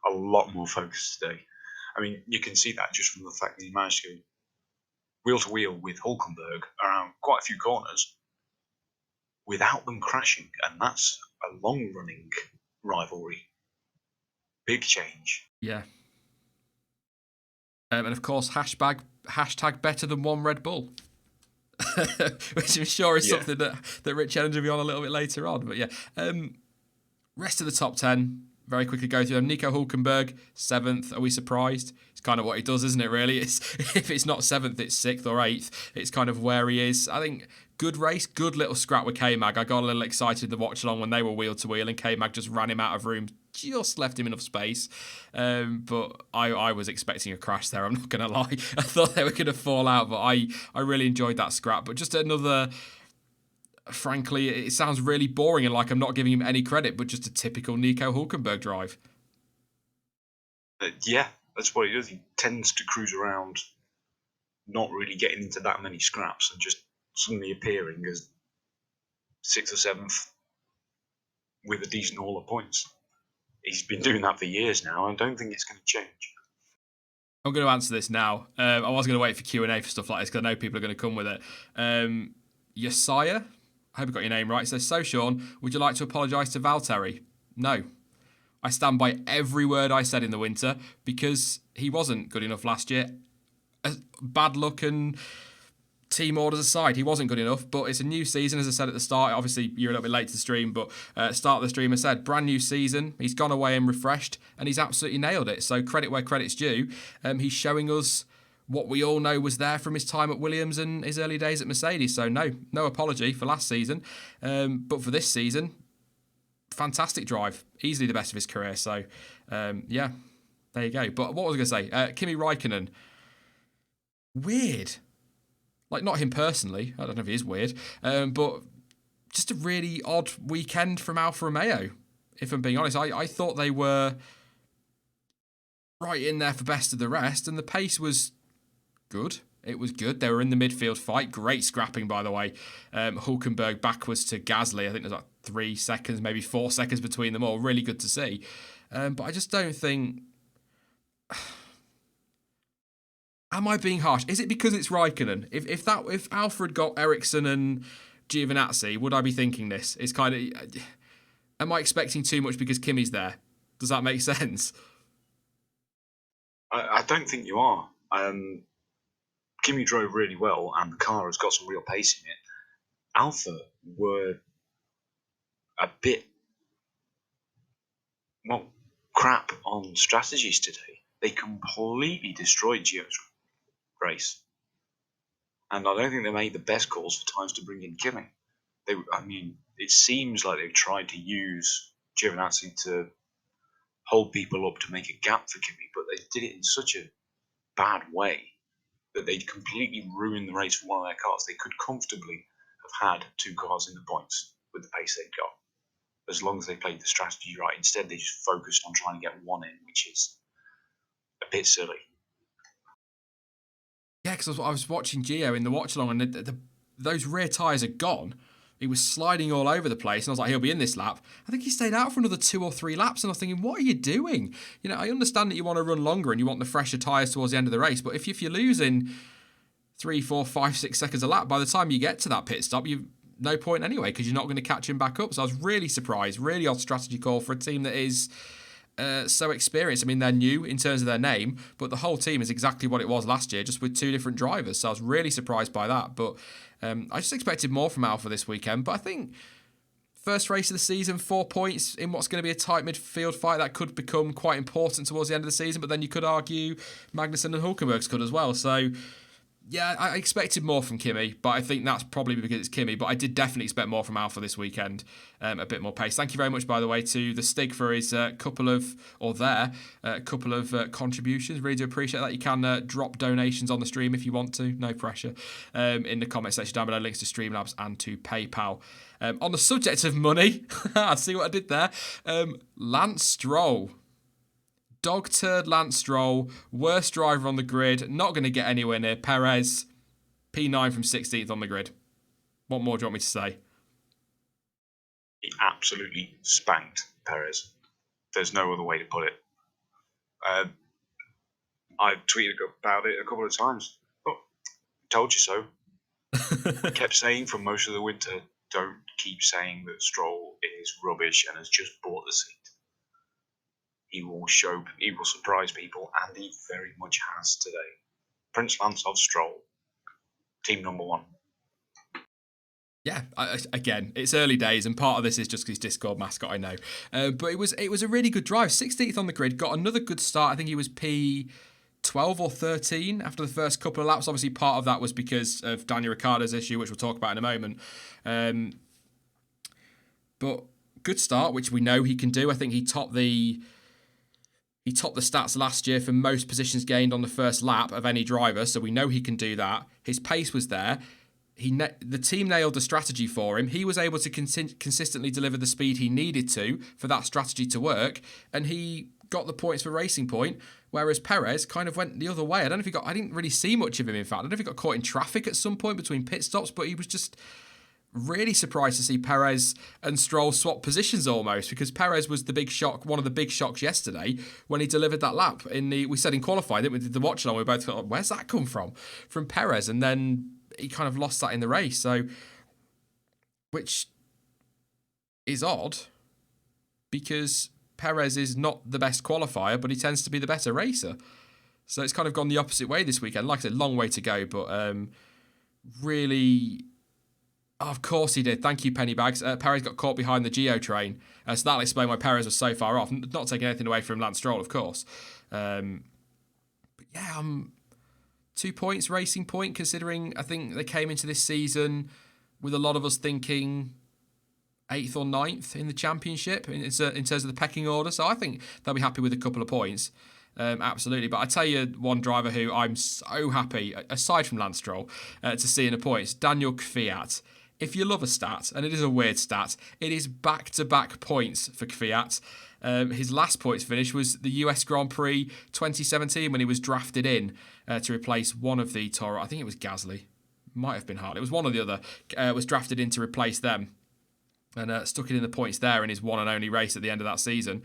a lot more focused today. I mean, you can see that just from the fact that he managed to go wheel to wheel with Hulkenberg around quite a few corners without them crashing, and that's a long-running rivalry. Big change. Yeah. And of course, hashtag better than one Red Bull. Which I'm sure is something that Rich Ellen will be on a little bit later on. But yeah. Rest of the top 10, very quickly go through them. Nico Hulkenberg, 7th. Are we surprised? It's kind of what he does, isn't it, really? If it's not 7th, it's 6th or 8th. It's kind of where he is. I think good race, good little scrap with K-Mag. I got a little excited in the watch-along when they were wheel-to-wheel and K-Mag just ran him out of room, just left him enough space. But I was expecting a crash there, I'm not going to lie. I thought they were going to fall out, but I really enjoyed that scrap. But just another... Frankly, it sounds really boring and like I'm not giving him any credit, but just a typical Nico Hulkenberg drive. Yeah, that's what he does. He tends to cruise around, not really getting into that many scraps and just suddenly appearing as 6th or 7th with a decent haul of points. He's been doing that for years now. I don't think it's going to change. I'm going to answer this now. I was going to wait for Q&A for stuff like this because I know people are going to come with it. Yesiah, I hope I got your name right. It says, so Sean, would you like to apologise to Valtteri? No. I stand by every word I said in the winter because he wasn't good enough last year. Bad luck and team orders aside, he wasn't good enough, but it's a new season, as I said at the start. Obviously, you're a little bit late to the stream, but start of the stream, I said, brand new season. He's gone away and refreshed, and he's absolutely nailed it. So credit where credit's due. He's showing us what we all know was there from his time at Williams and his early days at Mercedes. So no apology for last season. But for this season, fantastic drive, easily the best of his career. So, yeah, there you go. But what was I going to say? Kimi Räikkönen, weird. Like, not him personally. I don't know if he is weird. But just a really odd weekend from Alfa Romeo, if I'm being honest. I thought they were right in there for best of the rest, and the pace was good. It was good. They were in the midfield fight. Great scrapping, by the way. Hulkenberg backwards to Gasly. I think there's like 3 seconds, maybe 4 seconds between them all. Really good to see. But I just don't think... Am I being harsh? Is it because it's Raikkonen? If Alfa had got Ericsson and Giovinazzi, would I be thinking this? It's kind of... Am I expecting too much because Kimi's there? Does that make sense? I don't think you are. Kimi drove really well, and the car has got some real pace in it. Alpha were a bit, crap on strategies today. They completely destroyed Gio's race. And I don't think they made the best calls for times to bring in Kimi. It seems like they've tried to use Giovinazzi to hold people up to make a gap for Kimi, but they did it in such a bad way that they'd completely ruined the race for one of their cars. They could comfortably have had 2 cars in the points with the pace they'd got, as long as they played the strategy right. Instead, they just focused on trying to get one in, which is a bit silly. Yeah, because I was watching Gio in the watch-along, and those rear tyres are gone. He was sliding all over the place, and I was like, he'll be in this lap. I think he stayed out for another 2 or 3 laps, and I was thinking, what are you doing? You know, I understand that you want to run longer and you want the fresher tyres towards the end of the race, but if you're losing 3, 4, 5, 6 seconds a lap, by the time you get to that pit stop, you've no point anyway, because you're not going to catch him back up. So I was really surprised, really odd strategy call for a team that is so experienced. I mean, they're new in terms of their name, but the whole team is exactly what it was last year, just with 2 different drivers. So I was really surprised by that. But I just expected more from Alfa this weekend. But I think first race of the season, 4 points in what's going to be a tight midfield fight, that could become quite important towards the end of the season. But then you could argue Magnussen and Hulkenberg's could as well. So yeah, I expected more from Kimi, but I think that's probably because it's Kimi. But I did definitely expect more from Alfa this weekend, a bit more pace. Thank you very much, by the way, to the Stig for his couple of contributions. Really do appreciate that. You can drop donations on the stream if you want to, no pressure, in the comment section down below. Links to Streamlabs and to PayPal. On the subject of money, I see what I did there. Lance Stroll. Dog turd Lance Stroll, worst driver on the grid, not going to get anywhere near Perez, P9 from 16th on the grid. What more do you want me to say? He absolutely spanked Perez. There's no other way to put it. I've tweeted about it a couple of times. Oh, told you so. I kept saying for most of the winter, don't keep saying that Stroll is rubbish and has just bought the seat. He will surprise people, and he very much has today. Prince Lance of Stroll, team number 1. Yeah, again, it's early days, and part of this is just his Discord mascot, I know. But it was a really good drive. 16th on the grid, got another good start. I think he was P12 or 13 after the first couple of laps. Obviously, part of that was because of Daniel Ricciardo's issue, which we'll talk about in a moment. But good start, which we know he can do. I think he topped the stats last year for most positions gained on the first lap of any driver, so we know he can do that. His pace was there. The team nailed the strategy for him. He was able to consistently deliver the speed he needed to for that strategy to work, and he got the points for Racing Point, whereas Perez kind of went the other way. I didn't really see much of him, in fact. I don't know if he got caught in traffic at some point between pit stops, but he was just really surprised to see Perez and Stroll swap positions almost, because Perez was the big shock, one of the big shocks yesterday when he delivered that lap. We said in qualifying, didn't we? Did the watch along, we both thought, where's that come from Perez? And then he kind of lost that in the race. So, which is odd because Perez is not the best qualifier, but he tends to be the better racer. So it's kind of gone the opposite way this weekend. Like I said, long way to go, but really... Oh, of course he did. Thank you, Pennybags. Perez got caught behind the Geo train. So that'll explain why Perez was so far off. Not taking anything away from Lance Stroll, of course. But yeah, 2 points, Racing Point, considering I think they came into this season with a lot of us thinking, 8th or ninth in the championship in terms of the pecking order. So I think they'll be happy with a couple of points. Absolutely. But I tell you, one driver who I'm so happy, aside from Lance Stroll, to see in the points, Daniel Kvyat. If you love a stat, and it is a weird stat, it is back-to-back points for Kvyat. His last points finish was the US Grand Prix 2017 when he was drafted in to replace one of the Toro. I think it was Gasly. Might have been Hartley. It was one or the other. Was drafted in to replace them. And stuck it in the points there in his one and only race at the end of that season.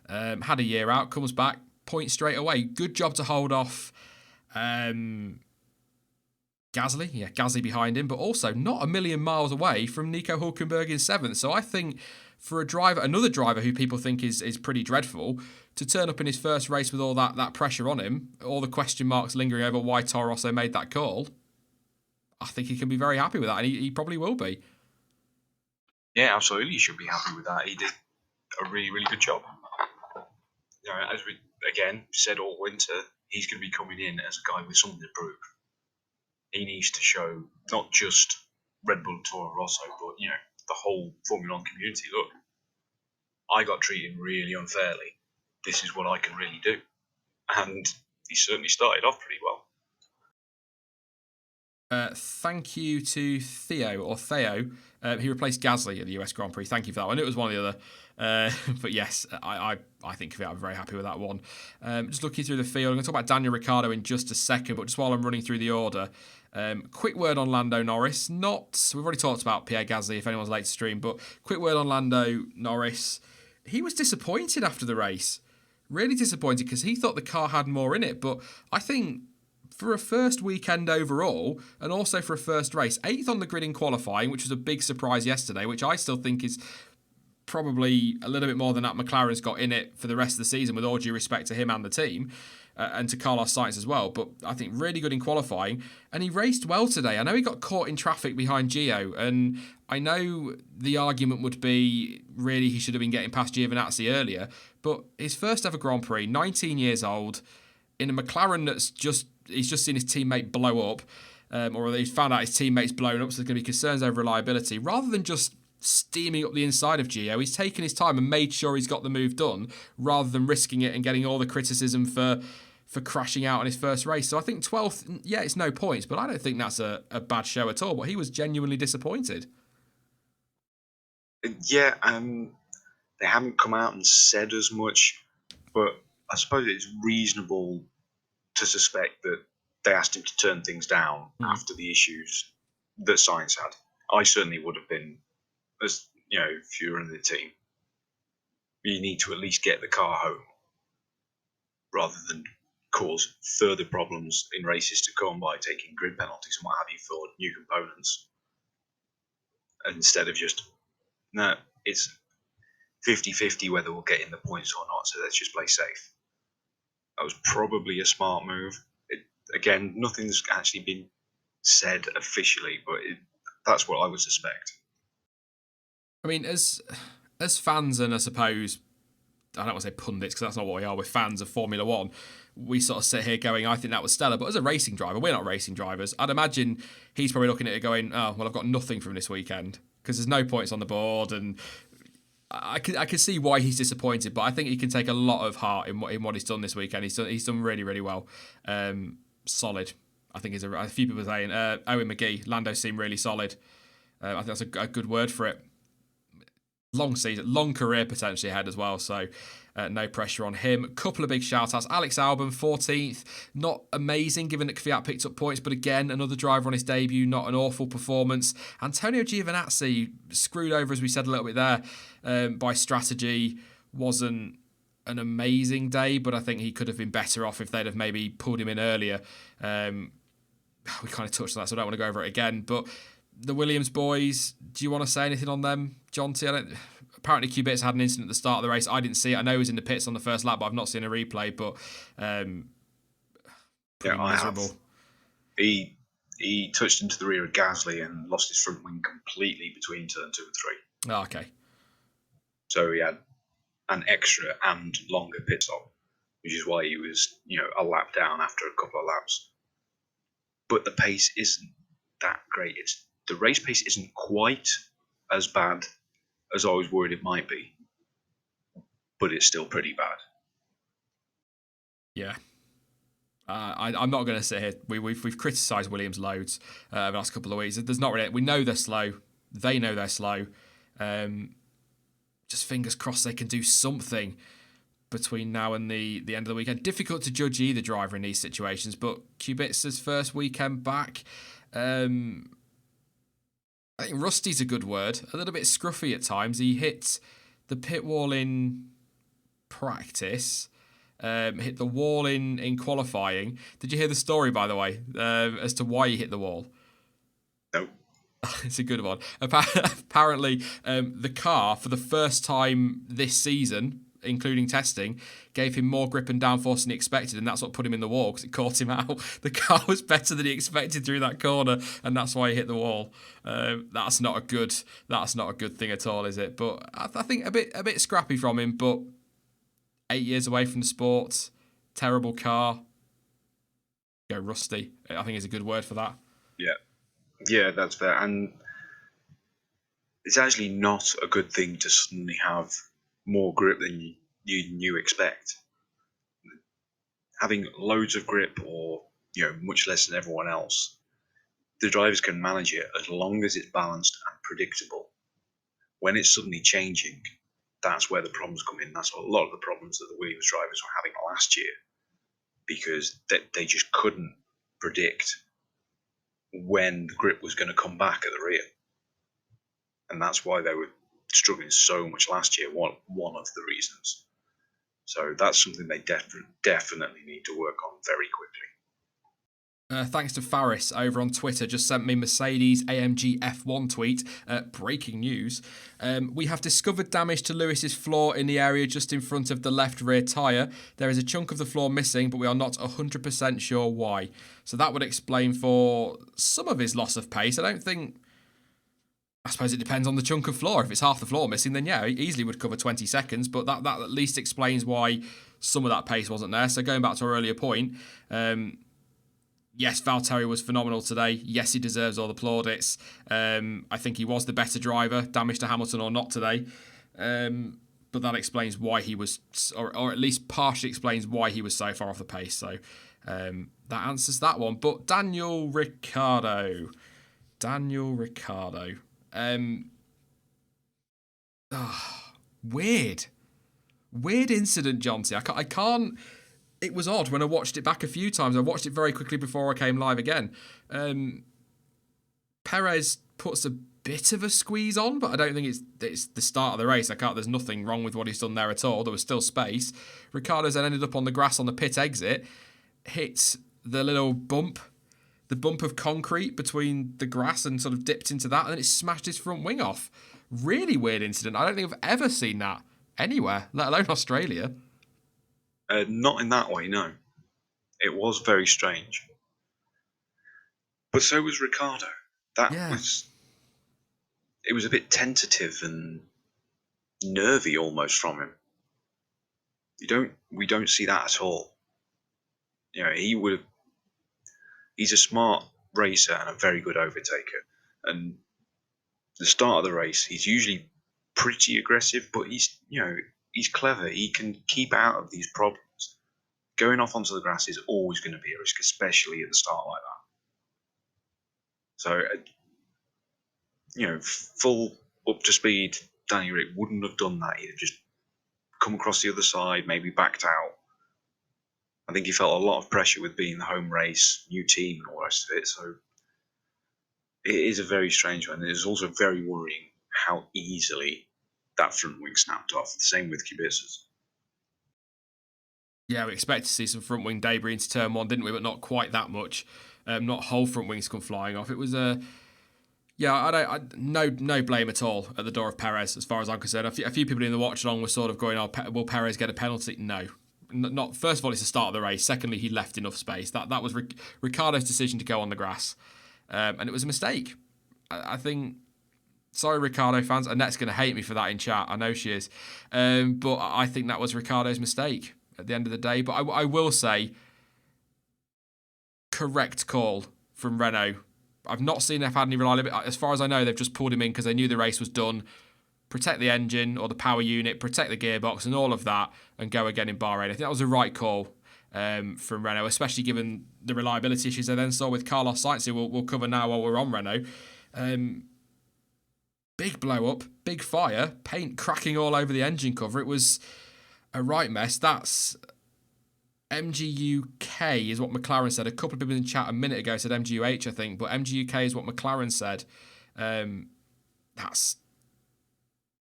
Had a year out, comes back, points straight away. Good job to hold off Gasly. Yeah, Gasly behind him, but also not a million miles away from Nico Hulkenberg in 7th. So I think for a driver, another driver who people think is pretty dreadful, to turn up in his first race with all that pressure on him, all the question marks lingering over why Toro Rosso made that call, I think he can be very happy with that, and he probably will be. Yeah, absolutely. You should be happy with that. He did a really, really good job. As we again said all winter, he's going to be coming in as a guy with something to prove. He needs to show not just Red Bull and Toro Rosso, but the whole Formula One community. Look, I got treated really unfairly. This is what I can really do, and he certainly started off pretty well. Thank you to Theo. He replaced Gasly at the US Grand Prix. Thank you for that one. It was one or the other. But yes, I think I'm very happy with that one. Just looking through the field, I'm going to talk about Daniel Ricciardo in just a second, but just while I'm running through the order, quick word on Lando Norris. We've already talked about Pierre Gasly if anyone's late to stream, but quick word on Lando Norris. He was disappointed after the race. Really disappointed because he thought the car had more in it, but I think for a first weekend overall, and also for a first race, 8th on the grid in qualifying, which was a big surprise yesterday, which I still think is probably a little bit more than that McLaren's got in it for the rest of the season, with all due respect to him and the team, and to Carlos Sainz as well. But I think really good in qualifying, and he raced well today. I know he got caught in traffic behind Gio, and I know the argument would be really he should have been getting past Giovinazzi earlier, but his first ever Grand Prix, 19 years old, in a McLaren he's just seen his teammate blow up, or he's found out his teammate's blown up, so there's going to be concerns over reliability. Rather than just steaming up the inside of Gio, he's taken his time and made sure he's got the move done, rather than risking it and getting all the criticism for crashing out on his first race. So I think 12th, yeah, it's no points, but I don't think that's a bad show at all. But he was genuinely disappointed. Yeah, they haven't come out and said as much, but I suppose it's reasonable to suspect that they asked him to turn things down after the issues that Sainz had. I certainly would have been, as if you're in the team, you need to at least get the car home rather than cause further problems in races to come by taking grid penalties and what have you for new components. Instead of just, no, it's 50-50 whether we'll get in the points or not, so let's just play safe. That was probably a smart move. Again, nothing's actually been said officially, but that's what I would suspect. I mean, as fans, and I suppose, I don't want to say pundits, because that's not what we are, we're fans of Formula One, we sort of sit here going, I think that was stellar. But as a racing driver, we're not racing drivers. I'd imagine he's probably looking at it going, oh, well, I've got nothing from this weekend, because there's no points on the board, and I can see why he's disappointed, but I think he can take a lot of heart in what he's done this weekend. He's done really, really well. Solid. I think is a few people saying Owen McGee. Lando seemed really solid. I think that's a good word for it. Long season, long career potentially ahead as well. So no pressure on him. Couple of big shout outs. Alex Albon, 14th. Not amazing given that Kvyat picked up points, but again, another driver on his debut. Not an awful performance. Antonio Giovinazzi screwed over, as we said a little bit there, by strategy. Wasn't an amazing day, but I think he could have been better off if they'd have maybe pulled him in earlier. We kind of touched on that, so I don't want to go over it again. But the Williams boys, do you want to say anything on them, Jonty? Apparently Kubica had an incident at the start of the race. I didn't see it. I know he was in the pits on the first lap, but I've not seen a replay. But miserable. He touched into the rear of Gasly and lost his front wing completely between turn 2 and 3. Oh, okay. So he had an extra and longer pit stop, which is why he was, a lap down after a couple of laps. But the pace isn't that great. The race pace isn't quite as bad as I was worried it might be, but it's still pretty bad. Yeah. I'm not going to sit here. We've criticised Williams loads the last couple of weeks. There's not really. We know they're slow. They know they're slow. Just fingers crossed they can do something between now and the end of the weekend. Difficult to judge either driver in these situations, but Kubica's first weekend back. I think rusty's a good word. A little bit scruffy at times. He hit the pit wall in practice. Hit the wall in qualifying. Did you hear the story, by the way, as to why he hit the wall? No. It's a good one. Apparently, the car, for the first time this season, including testing, gave him more grip and downforce than he expected, and that's what put him in the wall because it caught him out. The car was better than he expected through that corner, and that's why he hit the wall. That's not a good thing at all, is it? But I think a bit scrappy from him, but 8 years away from the sport, terrible car. Go rusty, I think is a good word for that. Yeah, that's fair. And it's actually not a good thing to suddenly have more grip than you expect. Having loads of grip, or much less than everyone else, the drivers can manage it as long as it's balanced and predictable. When it's suddenly changing, that's where the problems come in. That's a lot of the problems that the Williams drivers were having last year, because they just couldn't predict when the grip was going to come back at the rear. And that's why they were struggling so much last year, one of the reasons. So that's something they definitely need to work on very quickly. Thanks to Faris over on Twitter, just sent me Mercedes AMG F1 tweet. Breaking news. We have discovered damage to Lewis's floor in the area just in front of the left rear tyre. There is a chunk of the floor missing, but we are not 100% sure why. So that would explain for some of his loss of pace. I suppose it depends on the chunk of floor. If it's half the floor missing, then yeah, he easily would cover 20 seconds, but that at least explains why some of that pace wasn't there. So going back to our earlier point, yes, Valtteri was phenomenal today. Yes, he deserves all the plaudits. I think he was the better driver, damage to Hamilton or not today. But that explains why he was, or at least partially explains why he was so far off the pace. So that answers that one. But Daniel Ricciardo. Weird incident, Jonty. I can't. It was odd when I watched it back a few times. I watched it very quickly before I came live again. Perez puts a bit of a squeeze on, but I don't think it's the start of the race. There's nothing wrong with what he's done there at all. There was still space. Ricciardo's then ended up on the grass on the pit exit, hit the little bump. The bump of concrete between the grass and sort of dipped into that, and then it smashed his front wing off. Really weird incident. I don't think I've ever seen that anywhere, let alone Australia. Not in that way, no. It was very strange. But so was Ricciardo. It was a bit tentative and nervy almost from him. We don't see that at all. He's a smart racer and a very good overtaker. And the start of the race, he's usually pretty aggressive, but he's clever. He can keep out of these problems. Going off onto the grass is always going to be a risk, especially at the start like that. So, full up to speed, Danny Rick wouldn't have done that. He'd have just come across the other side, maybe backed out. I think he felt a lot of pressure with being the home race, new team, and all the rest of it. So it is a very strange one. It is also very worrying how easily that front wing snapped off. The same with Kubica's. Yeah, we expect to see some front wing debris into turn one, didn't we? But not quite that much. Not whole front wings come flying off. It was no blame at all at the door of Perez, as far as I'm concerned. A few people in the watch along were sort of going, will Perez get a penalty? No. Not. First of all, it's the start of the race. Secondly, he left enough space. That was Ricciardo's decision to go on the grass. And it was a mistake. I think... Sorry, Ricciardo fans. Annette's going to hate me for that in chat. I know she is. But I think that was Ricciardo's mistake at the end of the day. But I will say, correct call from Renault. I've not seen they've had any reliability. As far as I know, they've just pulled him in because they knew the race was done. protect the engine or the power unit, protect the gearbox and all of that, and go again in Bahrain. I think that was the right call from Renault, especially given the reliability issues they then saw with Carlos Sainz, who we'll cover now while we're on Renault. Big blow up, big fire, paint cracking all over the engine cover. It was a right mess. That's MGUK is what McLaren said. A couple of people in chat a minute ago said MGUH, I think, but MGUK is what McLaren said. That's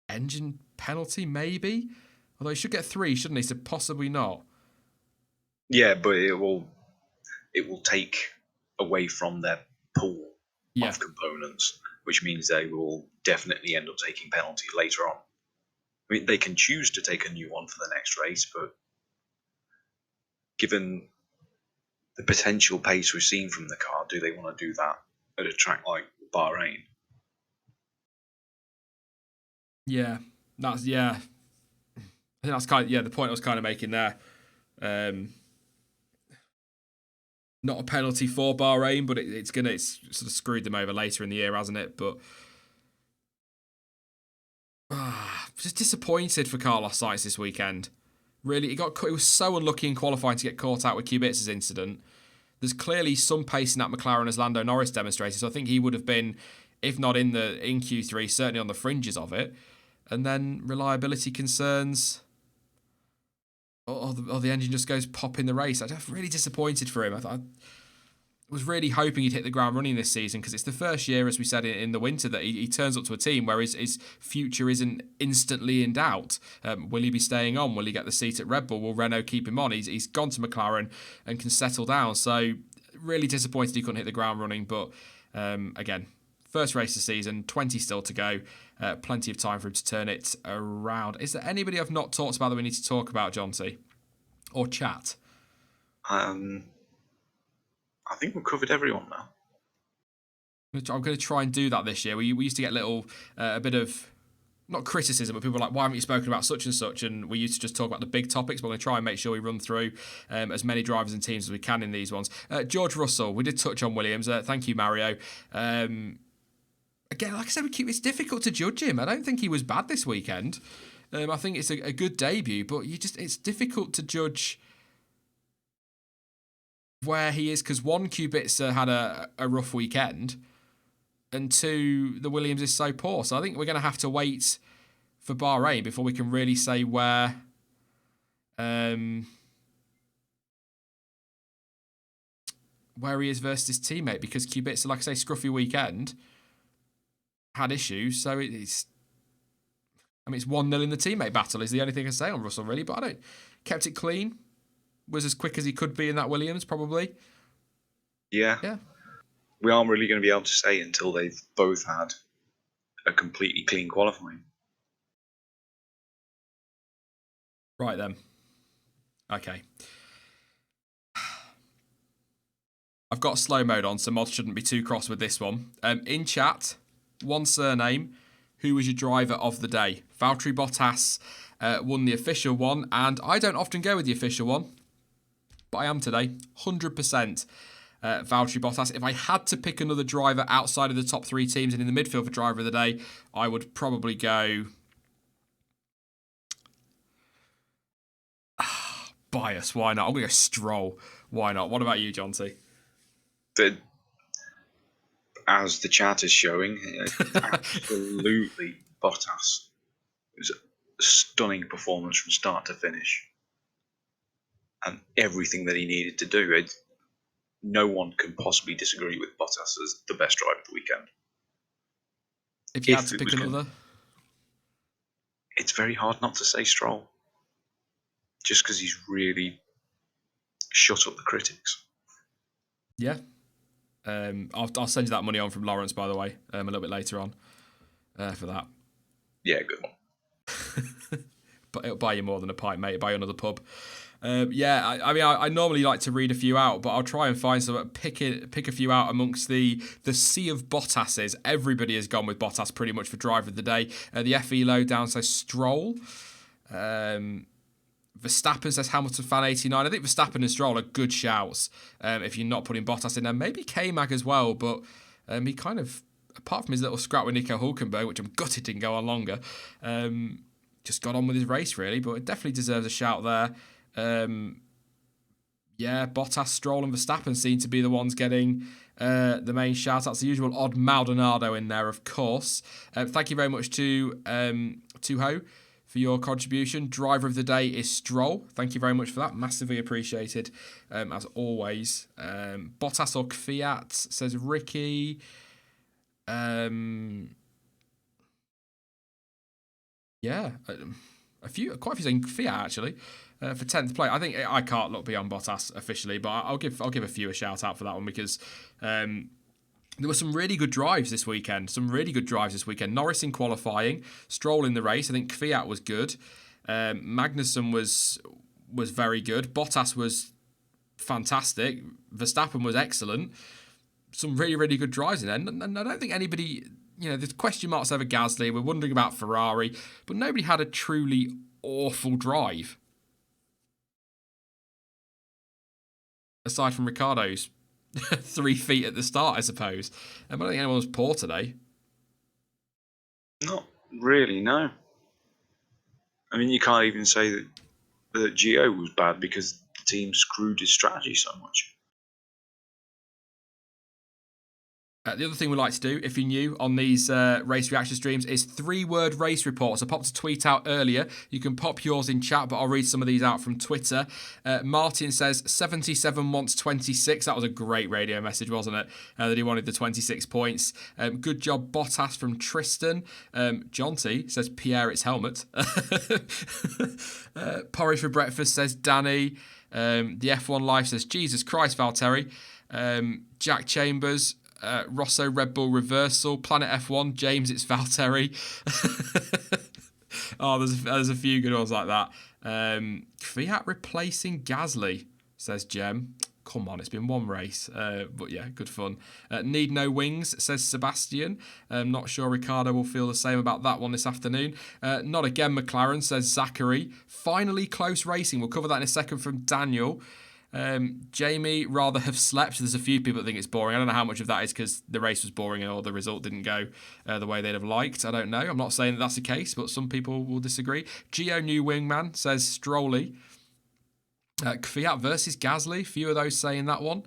engine penalty, maybe? Although he should get 3, shouldn't he? So possibly not. Yeah, but it will take away from their pool of components, which means they will definitely end up taking penalties later on. I mean, they can choose to take a new one for the next race, but given the potential pace we've seen from the car, do they want to do that at a track like Bahrain? Yeah, I think that's kind of the point I was kind of making there. Not a penalty for Bahrain, but it's sort of screwed them over later in the year, hasn't it? But just disappointed for Carlos Sainz this weekend. Really, he was so unlucky in qualifying to get caught out with Kubic's incident. There's clearly some pace in that McLaren as Lando Norris demonstrated, so I think he would have been, if not in Q3, certainly on the fringes of it. And then reliability concerns, or the engine just goes pop in the race. I'm really disappointed for him. I was really hoping he'd hit the ground running this season, because it's the first year, as we said in the winter, that he turns up to a team where his future isn't instantly in doubt. Will he be staying on? Will he get the seat at Red Bull? Will Renault keep him on? He's gone to McLaren and can settle down. So really disappointed he couldn't hit the ground running. But again, first race of the season, 20 still to go. Plenty of time for him to turn it around. Is there anybody I've not talked about that we need to talk about, John T? Or chat? I think we've covered everyone now. I'm going to try and do that this year. We used to get a bit of, not criticism, but people were like, why haven't you spoken about such and such? And we used to just talk about the big topics, but we're going to try and make sure we run through as many drivers and teams as we can in these ones. George Russell, we did touch on Williams. Thank you, Mario. Again, like I said, it's difficult to judge him. I don't think he was bad this weekend. I think it's a good debut, but it's difficult to judge where he is, because one, Kubica had a rough weekend, and two, the Williams is so poor. So I think we're going to have to wait for Bahrain before we can really say where he is versus his teammate, because Kubica, like I say, scruffy weekend, had issues. So it's 1-0 in the teammate battle is the only thing I say on Russell, really. But I don't, kept it clean, was as quick as he could be in that Williams, probably. Yeah. We aren't really going to be able to say until they've both had a completely clean qualifying. Right then. Okay. I've got slow mode on, so mods shouldn't be too cross with this one. In chat, one surname. Who was your driver of the day? Valtteri Bottas won the official one, and I don't often go with the official one, but I am today. 100% Valtteri Bottas. If I had to pick another driver outside of the top 3 teams and in the midfield for driver of the day, I would probably go bias. Why not? I'm going to go Stroll. Why not? What about you, John T? As the chat is showing, absolutely Bottas. It was a stunning performance from start to finish. And everything that he needed to do. No one can possibly disagree with Bottas as the best driver of the weekend. If you had to pick another? It's very hard not to say Stroll. Just because he's really shut up the critics. Yeah. I'll send you that money on from Lawrence, by the way, a little bit later on for that. Yeah, good one. But it'll buy you more than a pint, mate. It'll buy you another pub. I normally like to read a few out, but I'll try and find some, pick a few out amongst the sea of Bottas's. Everybody has gone with Bottas pretty much for driver of the day. The FE low down says Stroll. Verstappen says Hamilton fan 89. I think Verstappen and Stroll are good shouts if you're not putting Bottas in there. Maybe K-Mag as well, but he kind of apart from his little scrap with Nico Hulkenberg, which I'm gutted didn't go on longer, just got on with his race, really. But it definitely deserves a shout there. Bottas, Stroll and Verstappen seem to be the ones getting the main shout-outs. The usual odd Maldonado in there, of course. Thank you very much to Ho for your contribution. Driver of the day is Stroll. Thank you very much for that. Massively appreciated, as always. Bottas or Kvyat, says Ricky. Quite a few saying Kvyat, actually. For 10th place. I think I can't look beyond Bottas officially, but I'll give a few a shout out for that one, because there were some really good drives this weekend. Norris in qualifying, Stroll in the race. I think Kvyat was good. Magnussen was very good. Bottas was fantastic. Verstappen was excellent. Some really, really good drives in there. And I don't think anybody, there's question marks over Gasly. We're wondering about Ferrari, but nobody had a truly awful drive. Aside from Ricciardo's 3 feet at the start, I suppose. I don't think anyone was poor today. Not really, no. I mean, you can't even say that Gio was bad because the team screwed his strategy so much. The other thing we like to do, if you're new on these race reaction streams, is 3-word race reports. I popped a tweet out earlier. You can pop yours in chat, but I'll read some of these out from Twitter. Martin says 77 wants 26. That was a great radio message, wasn't it? That he wanted the 26 points. Good job, Bottas, from Tristan. Jonty says Pierre, it's helmet. Porridge for breakfast, says Danny. The F1 Life says Jesus Christ, Valtteri. Jack Chambers. Rosso Red Bull reversal. Planet F1 James, it's Valtteri. There's a few good ones like that. Kvyat replacing Gasly, says Jem. Come on, it's been one race. But yeah, good fun. Need no wings, says Sebastian. Not sure Ricciardo will feel the same about that one this afternoon. Not again, McLaren, says Zachary. Finally close racing. We'll cover that in a second from Daniel. Jamie, rather have slept. There's a few people that think it's boring. I don't know how much of that is because the race was boring or the result didn't go the way they'd have liked. I don't know. I'm not saying that that's the case, but some people will disagree. Geo New Wingman says Strolly. Kvyat versus Gasly. Few of those saying that one.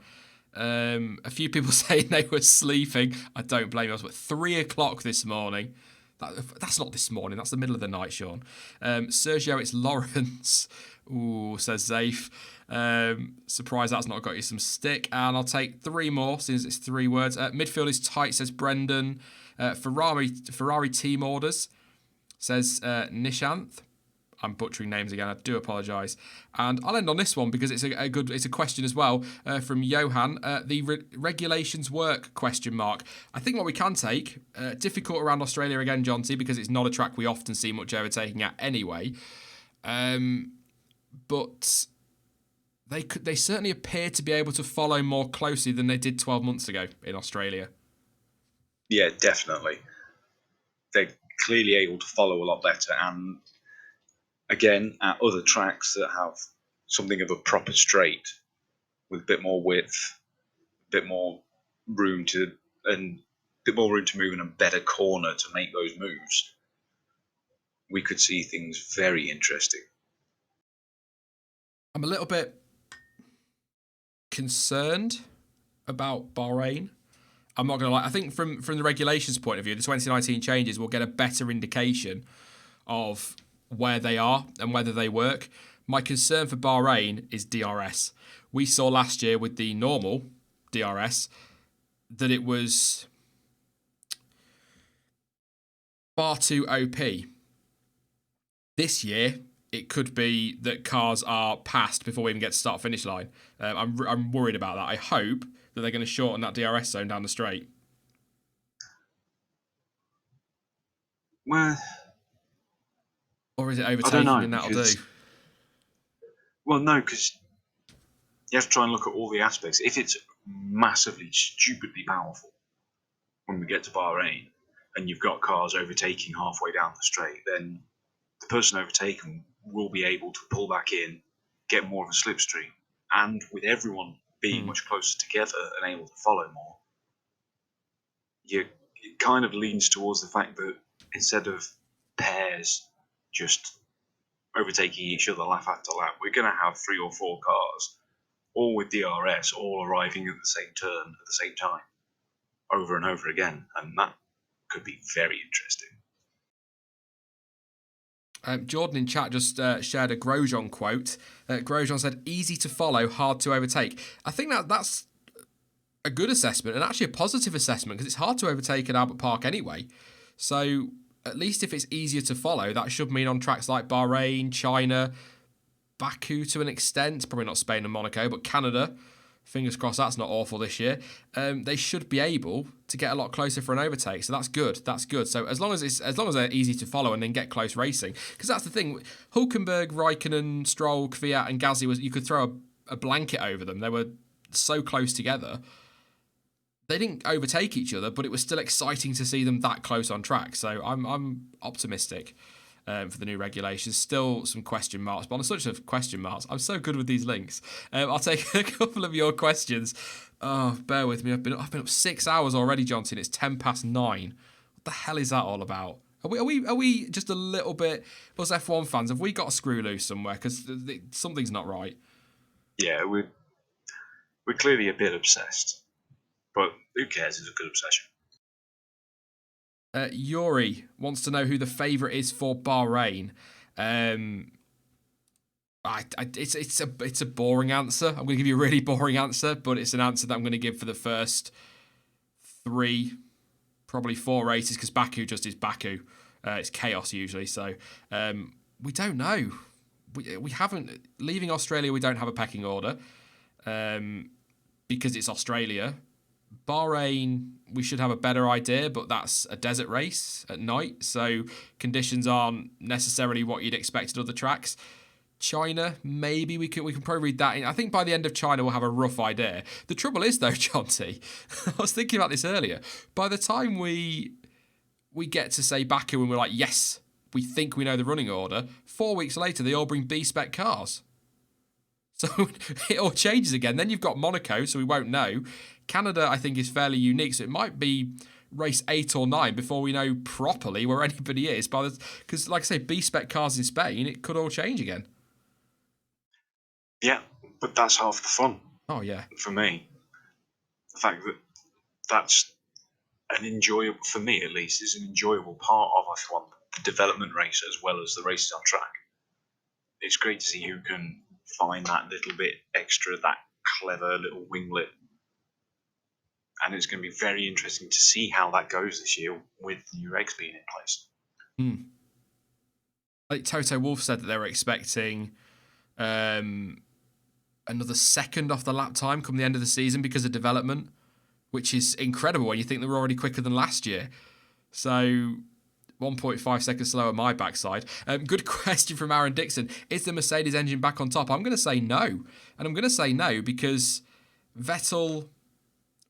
A few people saying they were sleeping. I don't blame us, but 3 o'clock this morning. That's not this morning. That's the middle of the night, Sean. Sergio, it's Lawrence. Ooh, says Zafe. Surprised that's not got you some stick. And I'll take 3 more since it's 3 words. Midfield is tight, says Brendan. Ferrari team orders, says Nishanth. I'm butchering names again. I do apologise. And I'll end on this one because it's a question as well from Johan. The regulations work ? I think what we can take, difficult around Australia again, John T, because it's not a track we often see much overtaking at anyway. But they certainly appear to be able to follow more closely than they did 12 months ago in Australia. Yeah, definitely. They're clearly able to follow a lot better, and again, at other tracks that have something of a proper straight with a bit more width, a bit more room to move in a better corner to make those moves, we could see things very interesting. I'm a little bit concerned about Bahrain. I'm not going to lie. I think from the regulations point of view, the 2019 changes will get a better indication of where they are and whether they work. My concern for Bahrain is DRS. We saw last year with the normal DRS that it was far too OP. This year, it could be that cars are passed before we even get to start-finish line. I'm worried about that. I hope that they're going to shorten that DRS zone down the straight. Well, or is it overtaking and that'll do? Well, no, because you have to try and look at all the aspects. If it's massively, stupidly powerful when we get to Bahrain and you've got cars overtaking halfway down the straight, then the person overtaken will be able to pull back in, get more of a slipstream. And with everyone being much closer together and able to follow more, it kind of leans towards the fact that instead of pairs just overtaking each other lap after lap, we're going to have 3 or 4 cars, all with DRS, all arriving at the same turn at the same time, over and over again, and that could be very interesting. Jordan in chat just shared a Grosjean quote. Grosjean said, "Easy to follow, hard to overtake." I think that's a good assessment, and actually a positive assessment, because it's hard to overtake at Albert Park anyway. So at least if it's easier to follow, that should mean on tracks like Bahrain, China, Baku to an extent, probably not Spain and Monaco, but Canada, fingers crossed that's not awful this year, they should be able to get a lot closer for an overtake. So that's good. That's good. So as long as they're easy to follow and then get close racing, because that's the thing. Hulkenberg, Raikkonen, Stroll, Kvyat, and Gasly, you could throw a blanket over them. They were so close together. They didn't overtake each other, but it was still exciting to see them that close on track. So I'm optimistic for the new regulations. Still some question marks, but on the subject of question marks, I'm so good with these links. I'll take a couple of your questions. Oh, bear with me. I've been up 6 hours already, Johnson. It's 9:10. What the hell is that all about? Are we just a little bit, us F1 fans? Have we got a screw loose somewhere? Because something's not right. Yeah, we're clearly a bit obsessed. But who cares? It's a good obsession. Yuri wants to know who the favourite is for Bahrain. It's a boring answer. I'm going to give you a really boring answer, but it's an answer that I'm going to give for the first 3, probably 4 races, because Baku just is Baku. It's chaos usually, so we don't know. We haven't, leaving Australia, we don't have a pecking order because it's Australia. Bahrain, we should have a better idea, but that's a desert race at night, so conditions aren't necessarily what you'd expect at other tracks. China, maybe we can probably read that in. I think by the end of China we'll have a rough idea. The trouble is though, Jonty, I was thinking about this earlier. By the time we get to say Baku and we're like, yes, we think we know the running order, 4 weeks later they all bring B-spec cars. So it all changes again. Then you've got Monaco, so we won't know. Canada, I think, is fairly unique, so it might be race 8 or 9 before we know properly where anybody is. Because, like I say, B-spec cars in Spain, it could all change again. Yeah, but that's half the fun. Oh, yeah. For me. The fact that that's an enjoyable, for me at least, is an enjoyable part of F1, the development race as well as the races on track. It's great to see who can find that little bit extra, that clever little winglet. And it's going to be very interesting to see how that goes this year with the new regs being in place. Like Toto Wolff said that they were expecting another second off the lap time come the end of the season because of development, which is incredible when you think they were already quicker than last year. So 1.5 seconds slower my backside. Good question from Aaron Dixon. Is the Mercedes engine back on top? I'm going to say no. And I'm going to say no because Vettel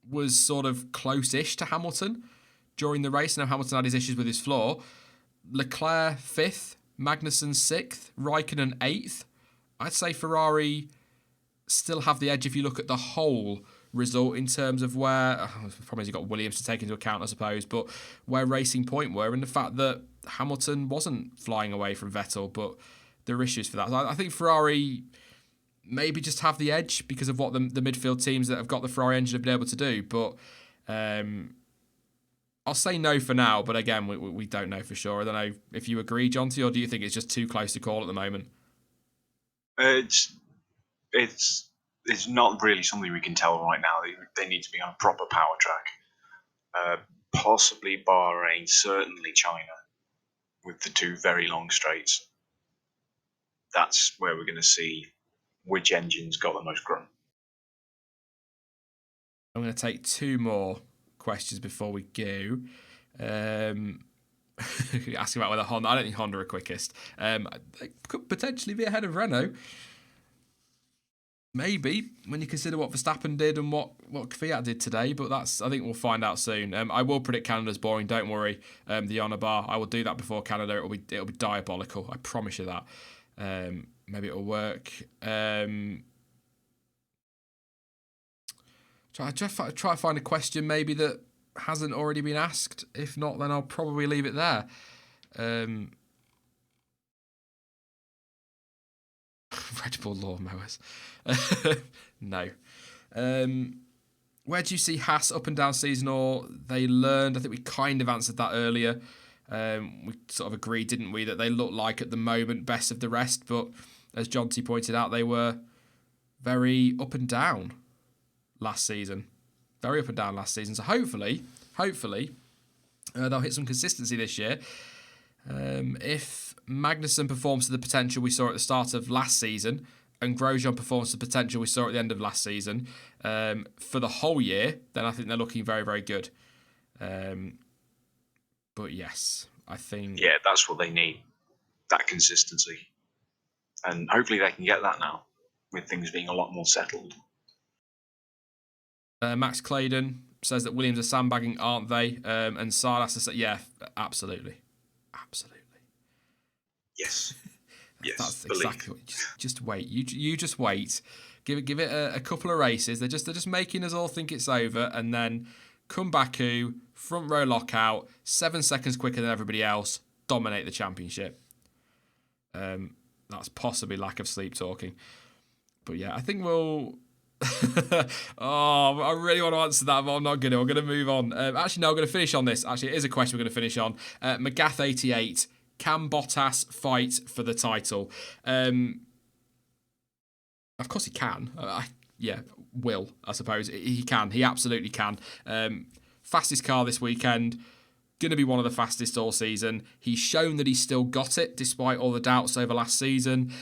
was sort of close-ish to Hamilton during the race. Now Hamilton had his issues with his floor. Leclerc 5th, Magnussen 6th, Raikkonen 8th. I'd say Ferrari still have the edge if you look at the whole result in terms of where, probably you've got Williams to take into account, I suppose, but where Racing Point were and the fact that Hamilton wasn't flying away from Vettel, but there are issues for that. I think Ferrari maybe just have the edge because of what the midfield teams that have got the Ferrari engine have been able to do. But I'll say no for now. But again, we don't know for sure. I don't know if you agree, Jonty, or do you think it's just too close to call at the moment? It's not really something we can tell right now. They need to be on a proper power track. Possibly Bahrain, certainly China, with the 2 very long straights. That's where we're going to see which engine's got the most grunt. I'm going to take 2 more questions before we go. Asking about whether Honda, I don't think Honda are quickest. They could potentially be ahead of Renault. Maybe, when you consider what Verstappen did and what Kvyat did today, but I think we'll find out soon. I will predict Canada's boring, don't worry. The honour bar, I will do that before Canada. It'll be diabolical, I promise you that. Maybe it'll work. Try to find a question maybe that hasn't already been asked. If not, then I'll probably leave it there. Red Bull lawnmowers. No. Where do you see Haas up and down season, or they learned? I think we kind of answered that earlier. We sort of agreed, didn't we, that they look like at the moment best of the rest, but as John T pointed out, they were very up and down last season. Very up and down last season. So hopefully, they'll hit some consistency this year. If Magnussen performs to the potential we saw at the start of last season, and Grosjean performs to the potential we saw at the end of last season, for the whole year, then I think they're looking very, very good. But yes, I think... Yeah, that's what they need, that consistency. And hopefully they can get that now, with things being a lot more settled. Max Claydon says that Williams are sandbagging, aren't they? And Sardas has said, yeah, absolutely. Absolutely. Yes. Yes, that's exactly what. Just wait. You just wait. Give it a couple of races. They're just making us all think it's over, and then come Baku, front row lockout, 7 seconds quicker than everybody else, dominate the championship. That's possibly lack of sleep talking, but yeah, I think we'll. I really want to answer that, but I'm not going to. I'm going to move on. Actually, no, I'm going to finish on this. Actually, it is a question we're going to finish on. McGath88. Can Bottas fight for the title? Of course he can. Will, I suppose. He can. He absolutely can. Fastest car this weekend. Going to be one of the fastest all season. He's shown that he's still got it, despite all the doubts over last season.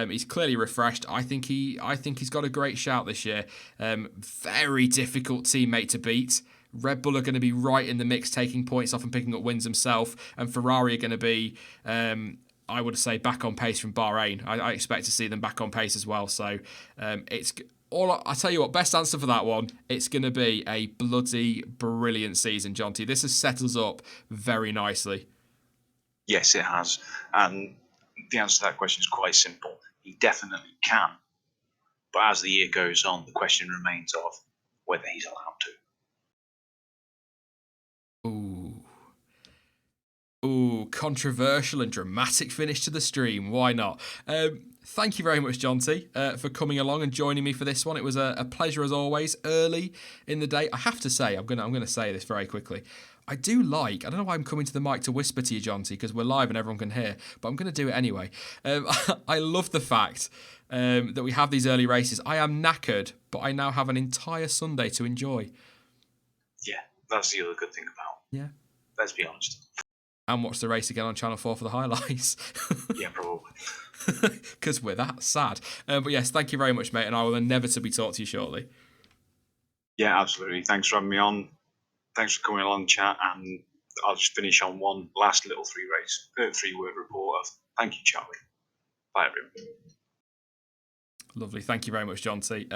He's clearly refreshed. I think he's got a great shout this year. Very difficult teammate to beat. Red Bull are going to be right in the mix, taking points off and picking up wins themselves, and Ferrari are going to be, I would say, back on pace from Bahrain. I expect to see them back on pace as well. So it's all. I tell you what, best answer for that one. It's going to be a bloody brilliant season, Jonty. This has set us up very nicely. Yes, it has, and the answer to that question is quite simple. He definitely can, but as the year goes on, the question remains of whether he's allowed to. Ooh, controversial and dramatic finish to the stream. Why not? Thank you very much, Jonty, for coming along and joining me for this one. It was a pleasure as always. Early in the day, I have to say, I'm gonna say this very quickly. I don't know why I'm coming to the mic to whisper to you, Jonty, because we're live and everyone can hear, but I'm going to do it anyway. I love the fact that we have these early races. I am knackered, but I now have an entire Sunday to enjoy. Yeah, that's the other good thing about. Yeah. Let's be honest. And watch the race again on Channel 4 for the highlights. Yeah, probably. Because we're that sad. But yes, thank you very much, mate, and I will inevitably talk to you shortly. Yeah, absolutely. Thanks for having me on. Thanks for coming along, chat, and I'll just finish on one last little three-word report of thank you, Charlie. Bye, everyone. Lovely. Thank you very much, John T.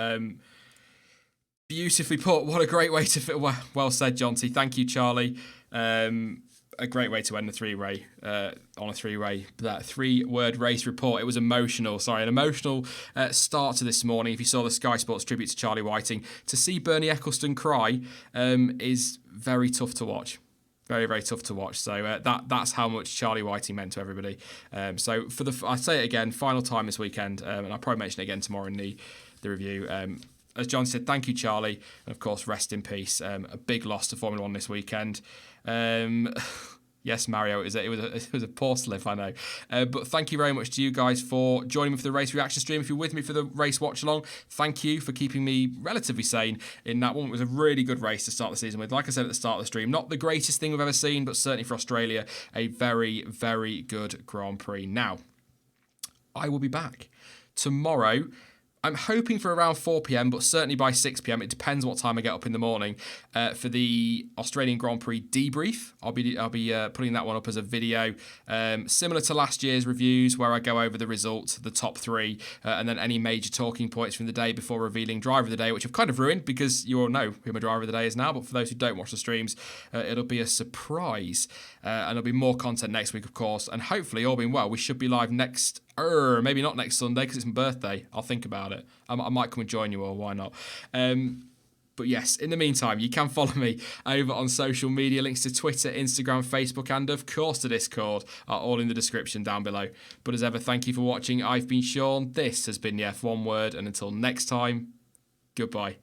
Beautifully put. What a great way to fit. Well said, John T. Thank you, Charlie. A great way to end the three-word race report. It was emotional. An emotional start to this morning. If you saw the Sky Sports tribute to Charlie Whiting, to see Bernie Ecclestone cry is very tough to watch. Very, very tough to watch. So that's how much Charlie Whiting meant to everybody. So I'll say it again, final time this weekend, and I'll probably mention it again tomorrow in the review. As John said, thank you, Charlie, and of course, rest in peace. A big loss to Formula One this weekend. Yes, Mario, it was a poor slip, I know. But thank you very much to you guys for joining me for the race reaction stream. If you're with me for the race watch along, thank you for keeping me relatively sane in that one. It was a really good race to start the season with. Like I said at the start of the stream, not the greatest thing we've ever seen, but certainly for Australia, a very, very good Grand Prix. Now, I will be back tomorrow. I'm hoping for around 4 p.m, but certainly by 6 p.m. It depends what time I get up in the morning for the Australian Grand Prix debrief. I'll be putting that one up as a video, similar to last year's reviews, where I go over the results, the top three, and then any major talking points from the day before revealing driver of the day, which I've kind of ruined because you all know who my driver of the day is now. But for those who don't watch the streams, it'll be a surprise, and there'll be more content next week, of course. And hopefully, all being well, we should be live maybe not next Sunday because it's my birthday. I'll think about it. I might come and join you all. Why not? But yes, in the meantime, you can follow me over on social media. Links to Twitter, Instagram, Facebook, and of course to Discord are all in the description down below. But as ever, thank you for watching. I've been Sean. This has been the F1 Word. And until next time, goodbye.